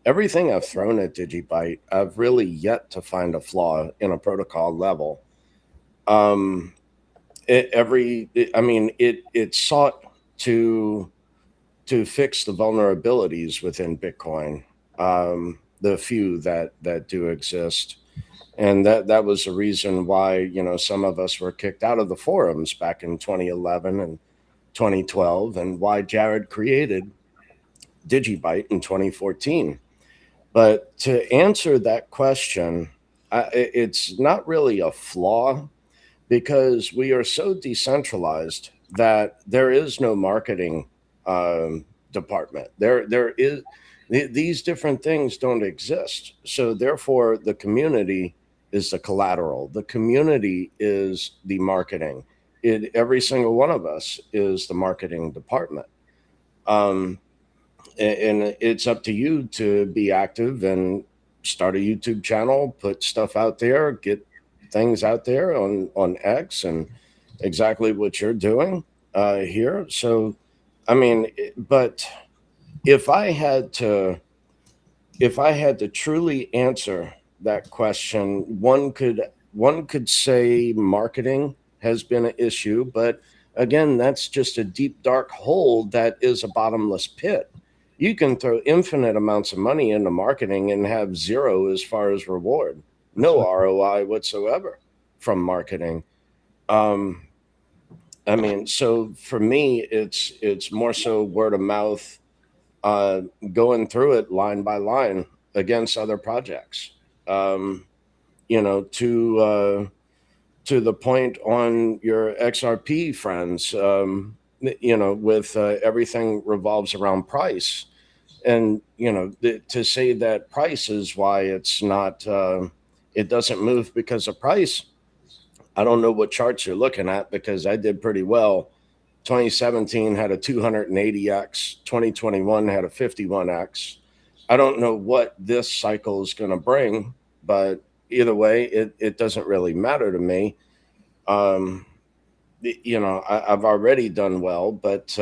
everything I've thrown at DigiByte, I've really yet to find a flaw in a protocol level. It sought to fix the vulnerabilities within Bitcoin, the few that do exist. And that was the reason why, some of us were kicked out of the forums back in 2011 and 2012, and why Jared created DigiByte in 2014. But to answer that question, it's not really a flaw, because we are so decentralized that there is no marketing department. These different things don't exist. So therefore, the community is the collateral. The community is the marketing. Every single one of us is the marketing department. And it's up to you to be active and start a YouTube channel, put stuff out there, get things out there on X, and exactly what you're doing here. So, but if I had to truly answer that question, one could say marketing has been an issue, but again, that's just a deep, dark hole that is a bottomless pit. You can throw infinite amounts of money into marketing and have zero as far as reward, no ROI whatsoever from marketing. So for me, it's more so word of mouth, going through it line by line against other projects, to the point on your XRP friends, with everything revolves around price. And, you know, to say that price is why it's not, it doesn't move because of price. I don't know what charts you're looking at, because I did pretty well. 2017 had a 280x, 2021 had a 51x. I don't know what this cycle is going to bring, but either way, it doesn't really matter to me. You know, I've already done well, but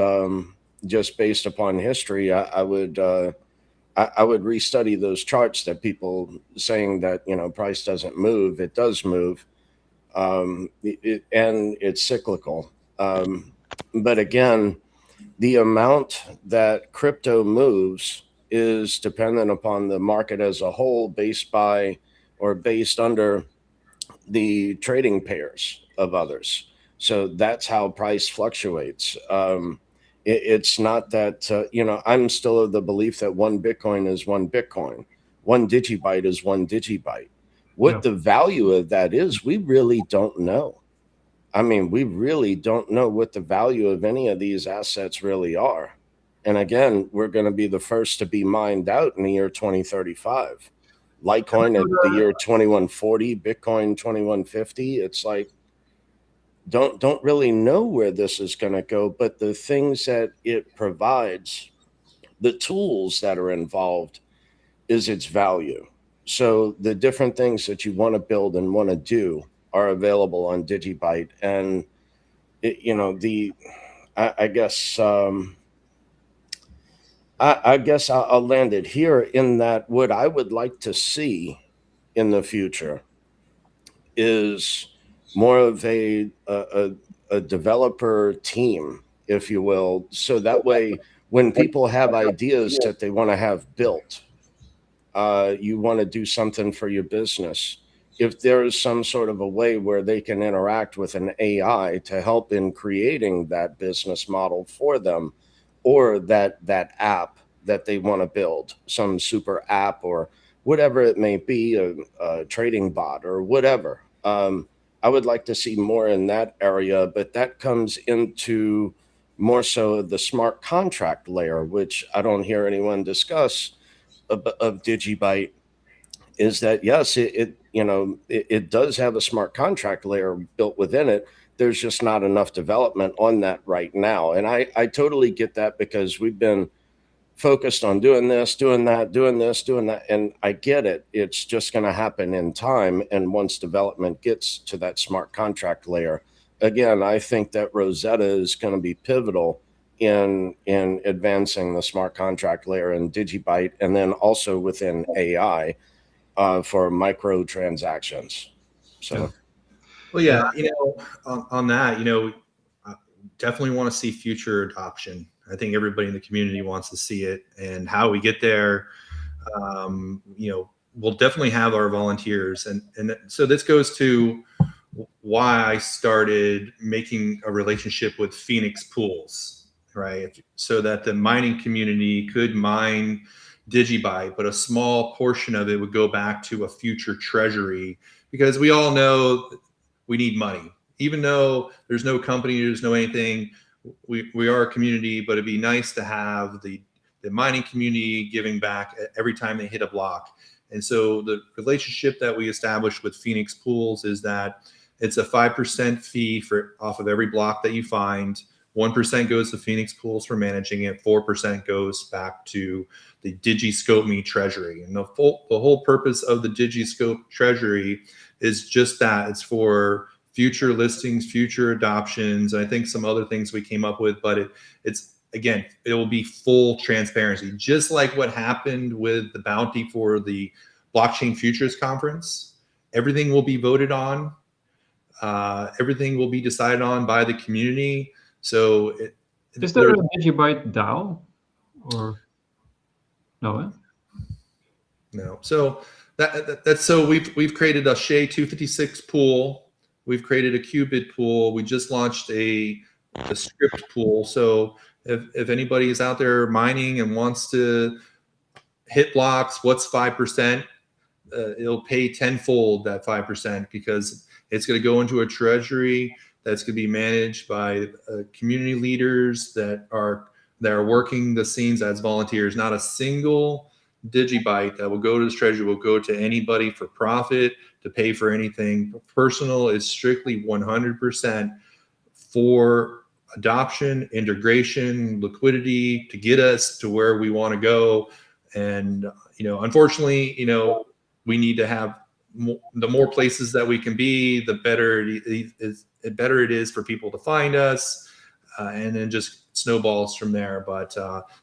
just based upon history, I would restudy those charts that people saying that, you know, price doesn't move. It does move, and it's cyclical. But again, the amount that crypto moves is dependent upon the market as a whole, based by or based under the trading pairs of others. So that's how price fluctuates. It's not that, you know, I'm still of the belief that one Bitcoin is one Bitcoin. One DigiByte is one DigiByte. What the value of that is, we really don't know. I mean, we really don't know what the value of any of these assets really are. And again, we're going to be the first to be mined out in the year 2035. Litecoin at the year 2140, Bitcoin 2150. It's like, don't really know where this is going to go, but the things that it provides, the tools that are involved, is its value. So the different things that you want to build and want to do are available on DigiByte. And you know, I guess I'll land it here in that what I would like to see in the future is more of a developer team, if you will, so that way when people have ideas that they want to have built, you want to do something for your business, if there is some sort of a way where they can interact with an AI to help in creating that business model for them, or that app that they want to build, some super app or whatever it may be, a trading bot or whatever. I would like to see more in that area, but that comes into more so the smart contract layer, which I don't hear anyone discuss of DigiByte. Is that, yes, it does have a smart contract layer built within it. There's just not enough development on that right now. And I totally get that, because we've been focused on doing this, doing that, doing this, doing that. And I get it. It's just going to happen in time. And once development gets to that smart contract layer, again, I think that Rosetta is going to be pivotal in advancing the smart contract layer in DigiByte, and then also within AI for micro transactions. So, well, yeah, you know, on that, you know, I definitely want to see future adoption. I think everybody in the community wants to see it, and how we get there, you know, we'll definitely have our volunteers. And so this goes to why I started making a relationship with Fenix pools, right? So that the mining community could mine DigiByte, but a small portion of it would go back to a future treasury, because we all know we need money. Even though there's no company, there's no anything, we are a community, but it'd be nice to have the mining community giving back every time they hit a block. And so the relationship that we established with Fenix pools is that it's a 5% fee off of every block that you find. 1% goes to Fenix pools for managing it. 4% goes back to the DigiScope treasury. And the whole purpose of the DigiScope treasury is just that. It's for future listings, future adoptions. I think some other things we came up with, but it's again, it will be full transparency, just like what happened with the bounty for the Blockchain Futures Conference. Everything will be voted on. Everything will be decided on by the community. So is there a DigiByte DAO or no? No. So that's so we've created a SHA-256 pool. We've created a Qubit pool. We just launched a script pool. So if anybody is out there mining and wants to hit blocks, what's 5%? It'll pay tenfold that 5%, because it's going to go into a treasury that's going to be managed by community leaders that are that are working the scenes as volunteers. Not a single DigiByte that will go to this treasury will go to anybody for profit, to pay for anything. Personal is strictly 100% for adoption, integration, liquidity, to get us to where we want to go. And, unfortunately, we need to have the more places that we can be, the better it is for people to find us. And then just snowballs from there. But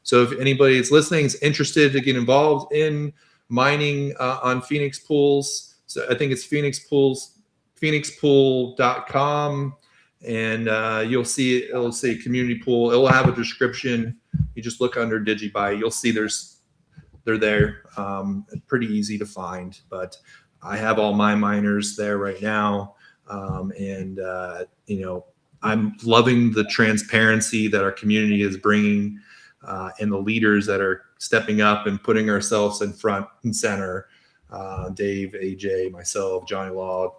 so if anybody is listening is interested to get involved in mining on Phoenix pools, so I think it's phoenixpool.com, and you'll see it'll say community pool. It'll have a description. You just look under DigiByte. You'll see they're there. Pretty easy to find. But I have all my miners there right now, and I'm loving the transparency that our community is bringing, and the leaders that are stepping up and putting ourselves in front and center. Dave, AJ, myself, Johnny Law,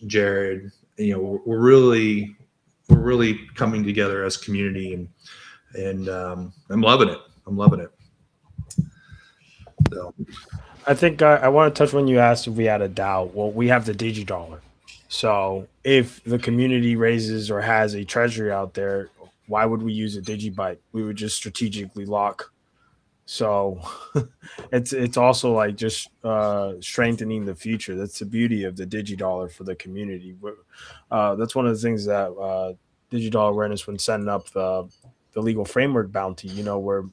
Jared. We're really coming together as a community, and I'm loving it. So, I think I want to touch when you asked if we had a DAO. Well, we have the DigiDollar. So if the community raises or has a treasury out there, why would we use a DigiByte? We would just strategically lock. So it's also like just strengthening the future. That's the beauty of the DigiDollar for the community. That's one of the things that DigiDollar Awareness, when setting up the legal framework bounty, where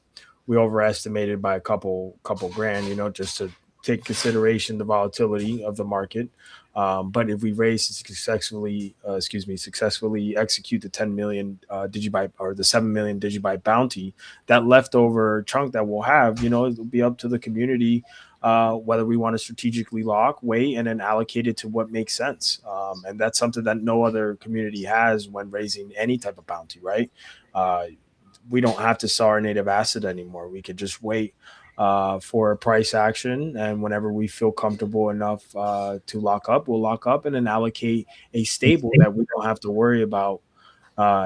we overestimated by a couple grand, just to take consideration the volatility of the market. But if we raise successfully execute the 10 million DigiByte or the 7 million DigiByte bounty, that leftover chunk that we'll have, it'll be up to the community whether we want to strategically lock, wait, and then allocate it to what makes sense. And that's something that no other community has when raising any type of bounty, right? We don't have to sell our native asset anymore. We could just wait for a price action, and whenever we feel comfortable enough to lock up, we'll lock up and then allocate a stable that we don't have to worry about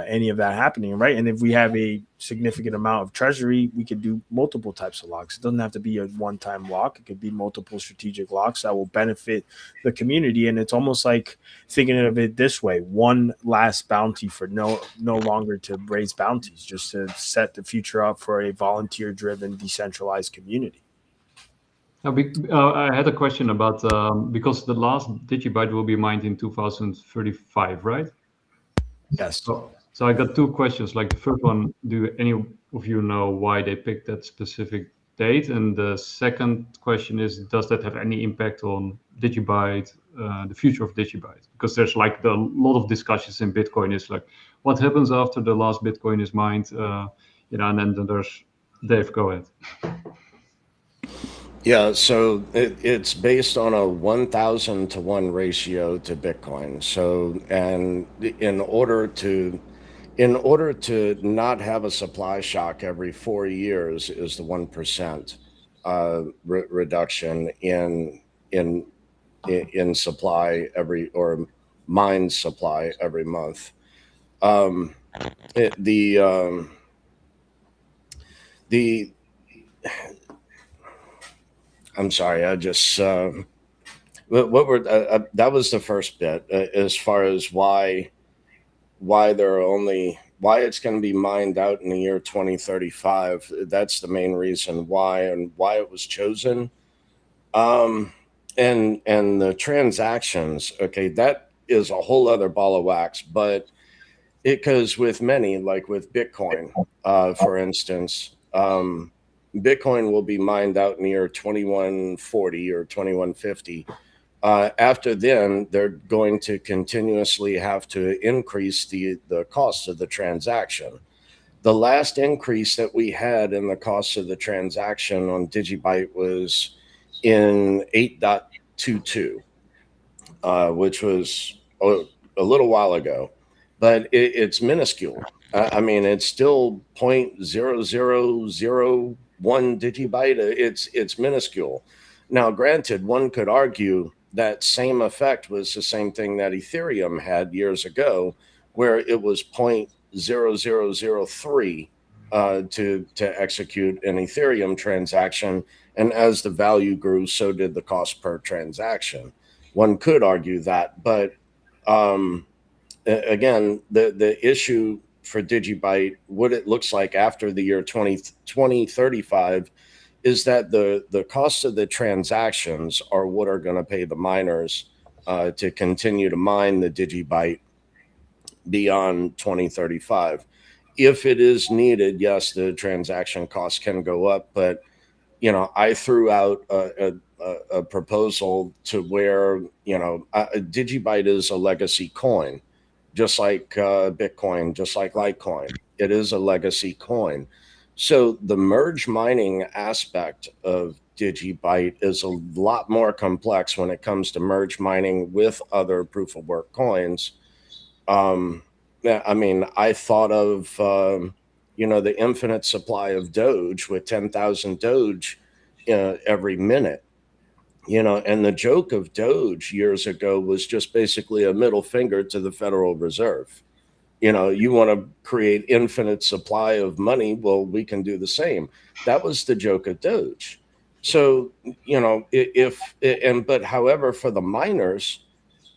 any of that happening, right? And if we have a significant amount of treasury, we could do multiple types of locks. It doesn't have to be a one-time lock. It could be multiple strategic locks that will benefit the community. And it's almost like thinking of it this way: one last bounty for no longer to raise bounties, just to set the future up for a volunteer-driven, decentralized community. I had a question about because the last DigiByte will be mined in 2035, right? Yes. So I got two questions. Like the first one, do any of you know why they picked that specific date? And the second question is, does that have any impact on DigiByte, the future of DigiByte? Because there's like a lot of discussions in Bitcoin is like, what happens after the last Bitcoin is mined? And then there's Dave, go ahead. Yeah, so it's based on a 1,000 to 1 ratio to Bitcoin. So, and in order to not have a supply shock every 4 years is the 1% reduction in supply or mine supply every month. I'm sorry, I just that was the first bit as far as why it's going to be mined out in the year 2035. That's the main reason why, and why it was chosen. And the transactions, okay, that is a whole other ball of wax, but because with many, like with Bitcoin, for instance, Bitcoin will be mined out in the year 2140 or 2150. After then, they're going to continuously have to increase the cost of the transaction. The last increase that we had in the cost of the transaction on DigiByte was in 8.22, which was a little while ago, but it's minuscule. I mean, it's still 0.0001 DigiByte. It's minuscule. Now, granted, one could argue that same effect was the same thing that Ethereum had years ago, where it was 0.0003 to execute an Ethereum transaction. And as the value grew, so did the cost per transaction. One could argue that, but again, the issue for DigiByte, what it looks like after the year 2035, is that the cost of the transactions are what are going to pay the miners to continue to mine the DigiByte beyond 2035. If it is needed, yes, the transaction costs can go up, but I threw out a proposal to where DigiByte is a legacy coin, just like Bitcoin, just like Litecoin. It is a legacy coin. So the merge mining aspect of DigiByte is a lot more complex when it comes to merge mining with other proof of work coins. I mean, I thought of, the infinite supply of Doge with 10,000 Doge every minute, and the joke of Doge years ago was just basically a middle finger to the Federal Reserve. You want to create infinite supply of money. Well, we can do the same. That was the joke of Doge. So, but however, for the miners,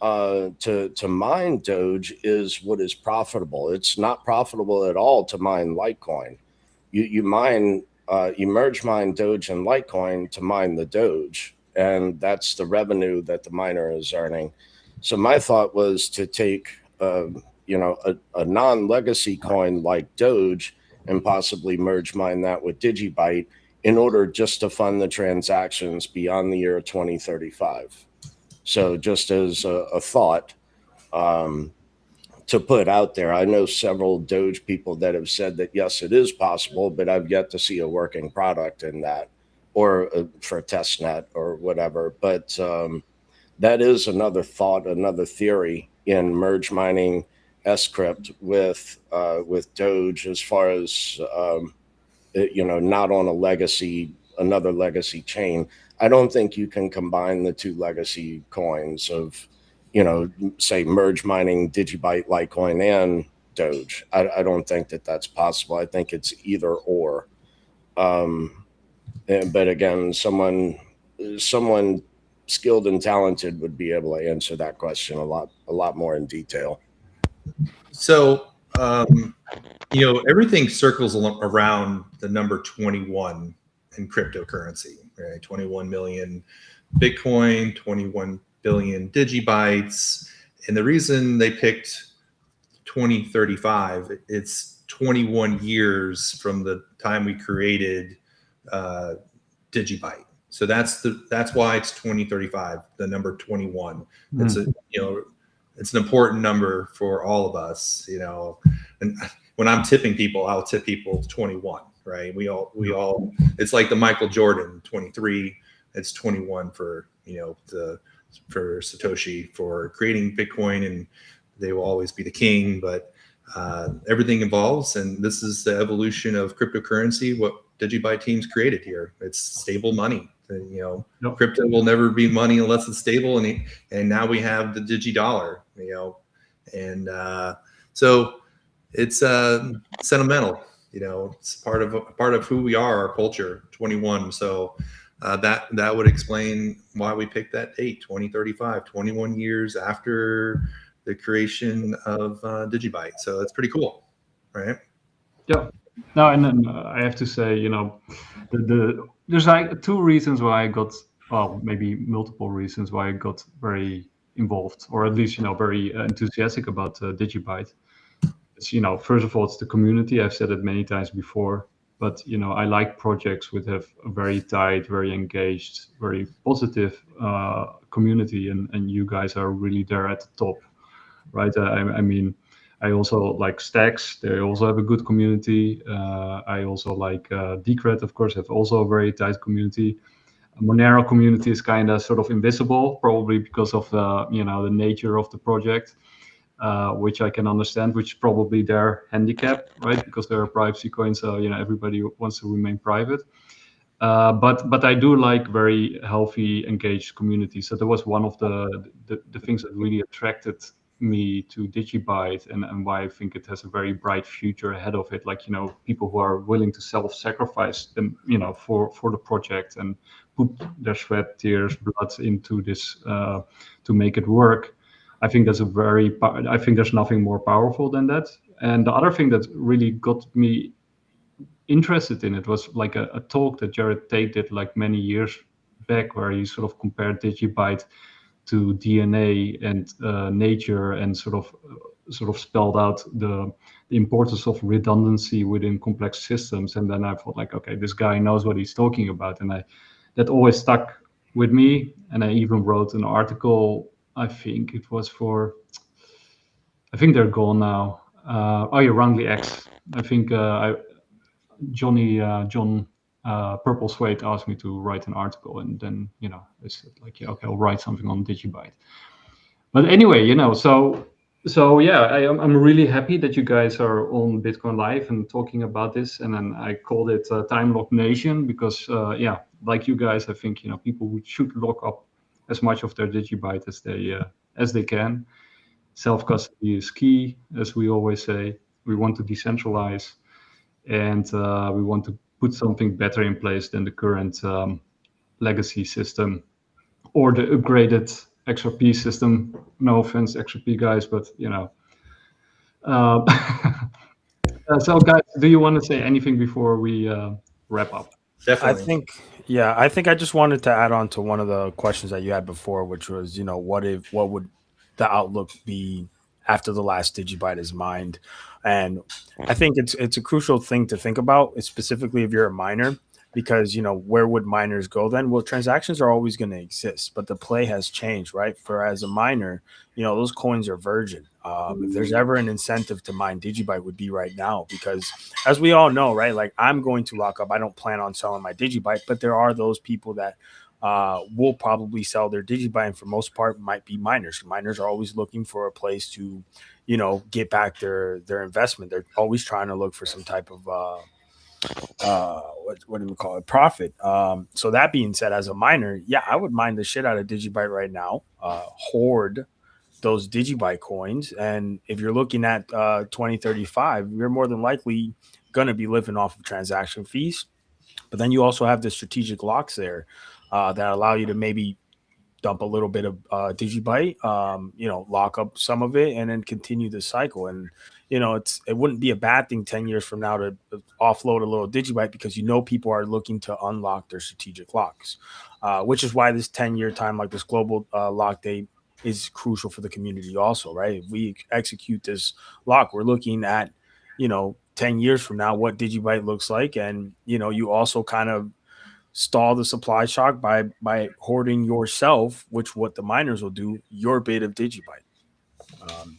to mine Doge is what is profitable. It's not profitable at all to mine Litecoin. You merge mine Doge and Litecoin to mine the Doge, and that's the revenue that the miner is earning. So my thought was to take a non-legacy coin like Doge and possibly merge mine that with DigiByte in order just to fund the transactions beyond the year 2035. So just as a thought to put out there, I know several Doge people that have said that, yes, it is possible, but I've yet to see a working product in that, or for testnet or whatever. But that is another thought, another theory in merge mining Scrypt with Doge, as far as, not on another legacy chain. I don't think you can combine the two legacy coins of, say merge mining DigiByte, Litecoin, and Doge. I don't think that that's possible. I think it's either or. But again, someone skilled and talented would be able to answer that question a lot more in detail. So, everything circles around the number 21 in cryptocurrency, right? 21 million Bitcoin, 21 billion digibytes. And the reason they picked 2035, it's 21 years from the time we created DigiByte. So that's why it's 2035, the number 21. It's it's an important number for all of us, and when I'm tipping people, I'll tip people 21, right? We all, it's like the Michael Jordan 23, it's 21 for, for Satoshi for creating Bitcoin, and they will always be the king, but everything evolves, and this is the evolution of cryptocurrency, what DigiByte teams created here. It's stable money. Crypto will never be money unless it's stable, and now we have the DigiDollar, and so it's sentimental. It's part of who we are, our culture. 21. So that would explain why we picked that date, 2035, 21 years after the creation of DigiByte. So that's pretty cool, right? Yeah. No, and then I have to say, there's like two reasons why I got, well, maybe multiple reasons why I got very involved, or at least, very enthusiastic about DigiByte. It's, first of all, it's the community. I've said it many times before, but, I like projects which have a very tight, very engaged, very positive community, and you guys are really there at the top, right? I mean, I also like Stacks. They also have a good community. I also like Decred, of course, have also a very tight community. Monero community is kind of sort of invisible, probably because of the nature of the project, which I can understand, which is probably their handicap, right? Because they're a privacy coin, so everybody wants to remain private. But I do like very healthy, engaged community. So that was one of the things that really attracted me to DigiByte and why I think it has a very bright future ahead of it. Like, people who are willing to self-sacrifice them, for the project and put their sweat, tears, blood into this to make it work. I think there's nothing more powerful than that. And the other thing that really got me interested in it was like a talk that Jared Tate did like many years back, where he sort of compared DigiByte to DNA and nature, and sort of spelled out the importance of redundancy within complex systems. And then I thought, like, okay, this guy knows what he's talking about, and that always stuck with me. And I even wrote an article. I think it was I think they're gone now. Wrongly X. I think John Purple Suede asked me to write an article, and then I said, like, yeah, okay, I'll write something on DigiByte. But anyway, so yeah, I'm really happy that you guys are on Bitcoin Live and talking about this. And then I called it Time Lock Nation because like you guys, I think people should lock up as much of their DigiByte as they can. Self-custody is key, as we always say. We want to decentralize, and we want to put something better in place than the current legacy system or the upgraded XRP system. No offense, XRP guys, but so guys, do you want to say anything before we wrap up? Definitely. I think I just wanted to add on to one of the questions that you had before, which was, what would the outlook be after the last DigiByte is mined? And I think it's a crucial thing to think about, specifically if you're a miner, because where would miners go then? Well, transactions are always going to exist, but the play has changed, right? For as a miner, those coins are virgin. If there's ever an incentive to mine DigiByte, would be right now, because as we all know, right, like, I'm going to lock up. I don't plan on selling my DigiByte, but there are those people that will probably sell their DigiByte, and for most part might be miners. Miners are always looking for a place to, get back their investment. They're always trying to look for some type of what do we call it, profit. So that being said, as a miner, yeah, I would mine the shit out of DigiByte right now, hoard those DigiByte coins, and if you're looking at 2035, you're more than likely going to be living off of transaction fees. But then you also have the strategic locks there that allow you to maybe dump a little bit of DigiByte, lock up some of it, and then continue the cycle. And it wouldn't be a bad thing 10 years from now to offload a little DigiByte, because people are looking to unlock their strategic locks, which is why this 10-year time, like this global lock date, is crucial for the community also, right? If we execute this lock, we're looking at 10 years from now what DigiByte looks like. And you also kind of stall the supply shock by hoarding yourself, which what the miners will do, your bit of DigiByte.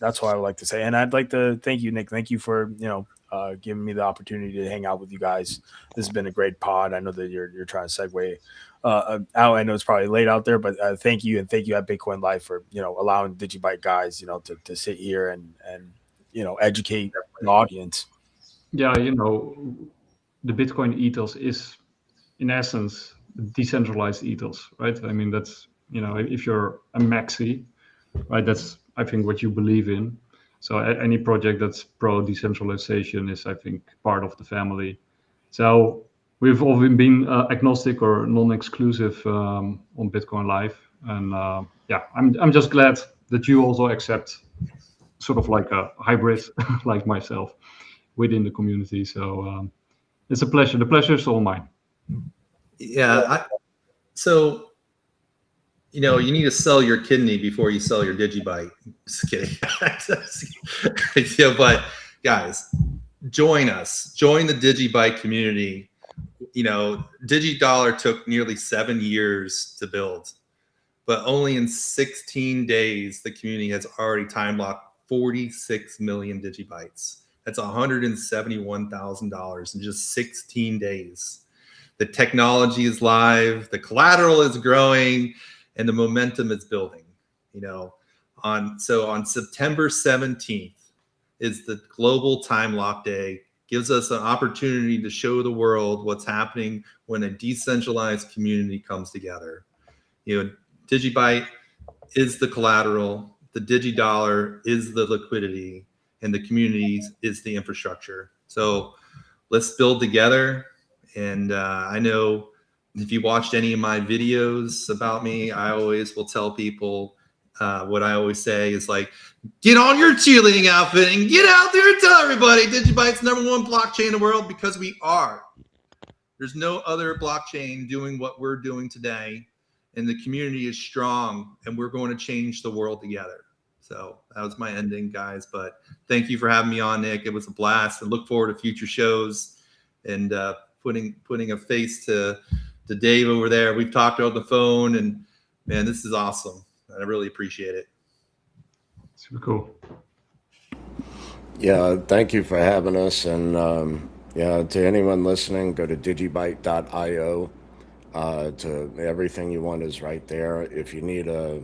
That's what I would like to say. And I'd like to thank you, Nick. Thank you for giving me the opportunity to hang out with you guys. This has been a great pod. I know that you're trying to segue out. I know it's probably late out there, but thank you, and thank you at Bitcoin Live for allowing DigiByte guys to sit here and educate the audience. Yeah, the Bitcoin ethos is, in essence, decentralized ethos, right? I mean, that's if you're a maxi, right, that's, I think, what you believe in. So any project that's pro decentralization is, I think, part of the family. So we've all been agnostic or non-exclusive on Bitcoin Live, and I'm just glad that you also accept sort of like a hybrid like myself within the community. So it's a pleasure. The pleasure is all mine. Yeah. So you need to sell your kidney before you sell your DigiByte. Just kidding. But guys, join us. Join the DigiByte community. DigiDollar took nearly 7 years to build, but only in 16 days, the community has already time locked 46 million DigiBytes. That's $171,000 in just 16 days. The technology is live, the collateral is growing, and the momentum is building. On September 17th is the global time lock day. Gives us an opportunity to show the world what's happening when a decentralized community comes together. DigiByte is the collateral. the DigiDollar is the liquidity and the communities is the infrastructure. So let's build together. And I know if you watched any of my videos about me, I always will tell people what I always say is like, get on your cheerleading outfit and get out there and tell everybody DigiByte's #1 blockchain in the world, because we are. There's no other blockchain doing what we're doing today, and the community is strong, and we're going to change the world together. So that was my ending, guys. But thank you for having me on, Nick. It was a blast. I look forward to future shows and putting a face to Dave over there. We've talked on the phone, and man, this is awesome. I really appreciate it. Super cool. Yeah, thank you for having us. And yeah, to anyone listening, go to DigiByte.io. To everything you want is right there. If you need a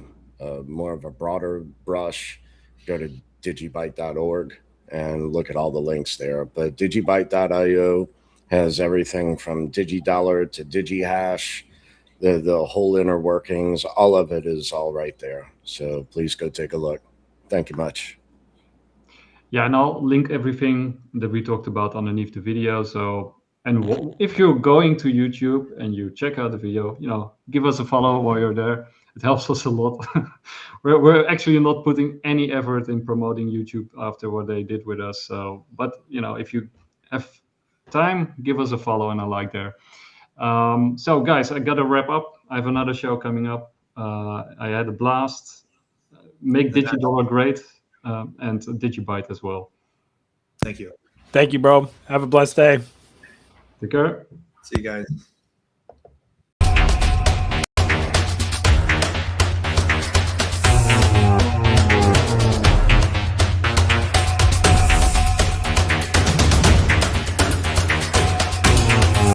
more of a broader brush, go to DigiByte.org and look at all the links there. But DigiByte.io has everything from DigiDollar to DigiHash, the whole inner workings. All of it is all right there. So please go take a look. Thank you much. Yeah, and I'll link everything that we talked about underneath the video. So, and if you're going to YouTube and you check out the video, you know, give us a follow while you're there. It helps us a lot. we're actually not putting any effort in promoting YouTube after what they did with us. So, but you know, if you have time, give us a follow and a like there. So guys, I gotta wrap up. I have another show coming up. I had a blast. Make DigiDollar great, and DigiByte as well. Thank you. Thank you, bro. Have a blessed day. Take care. See you guys.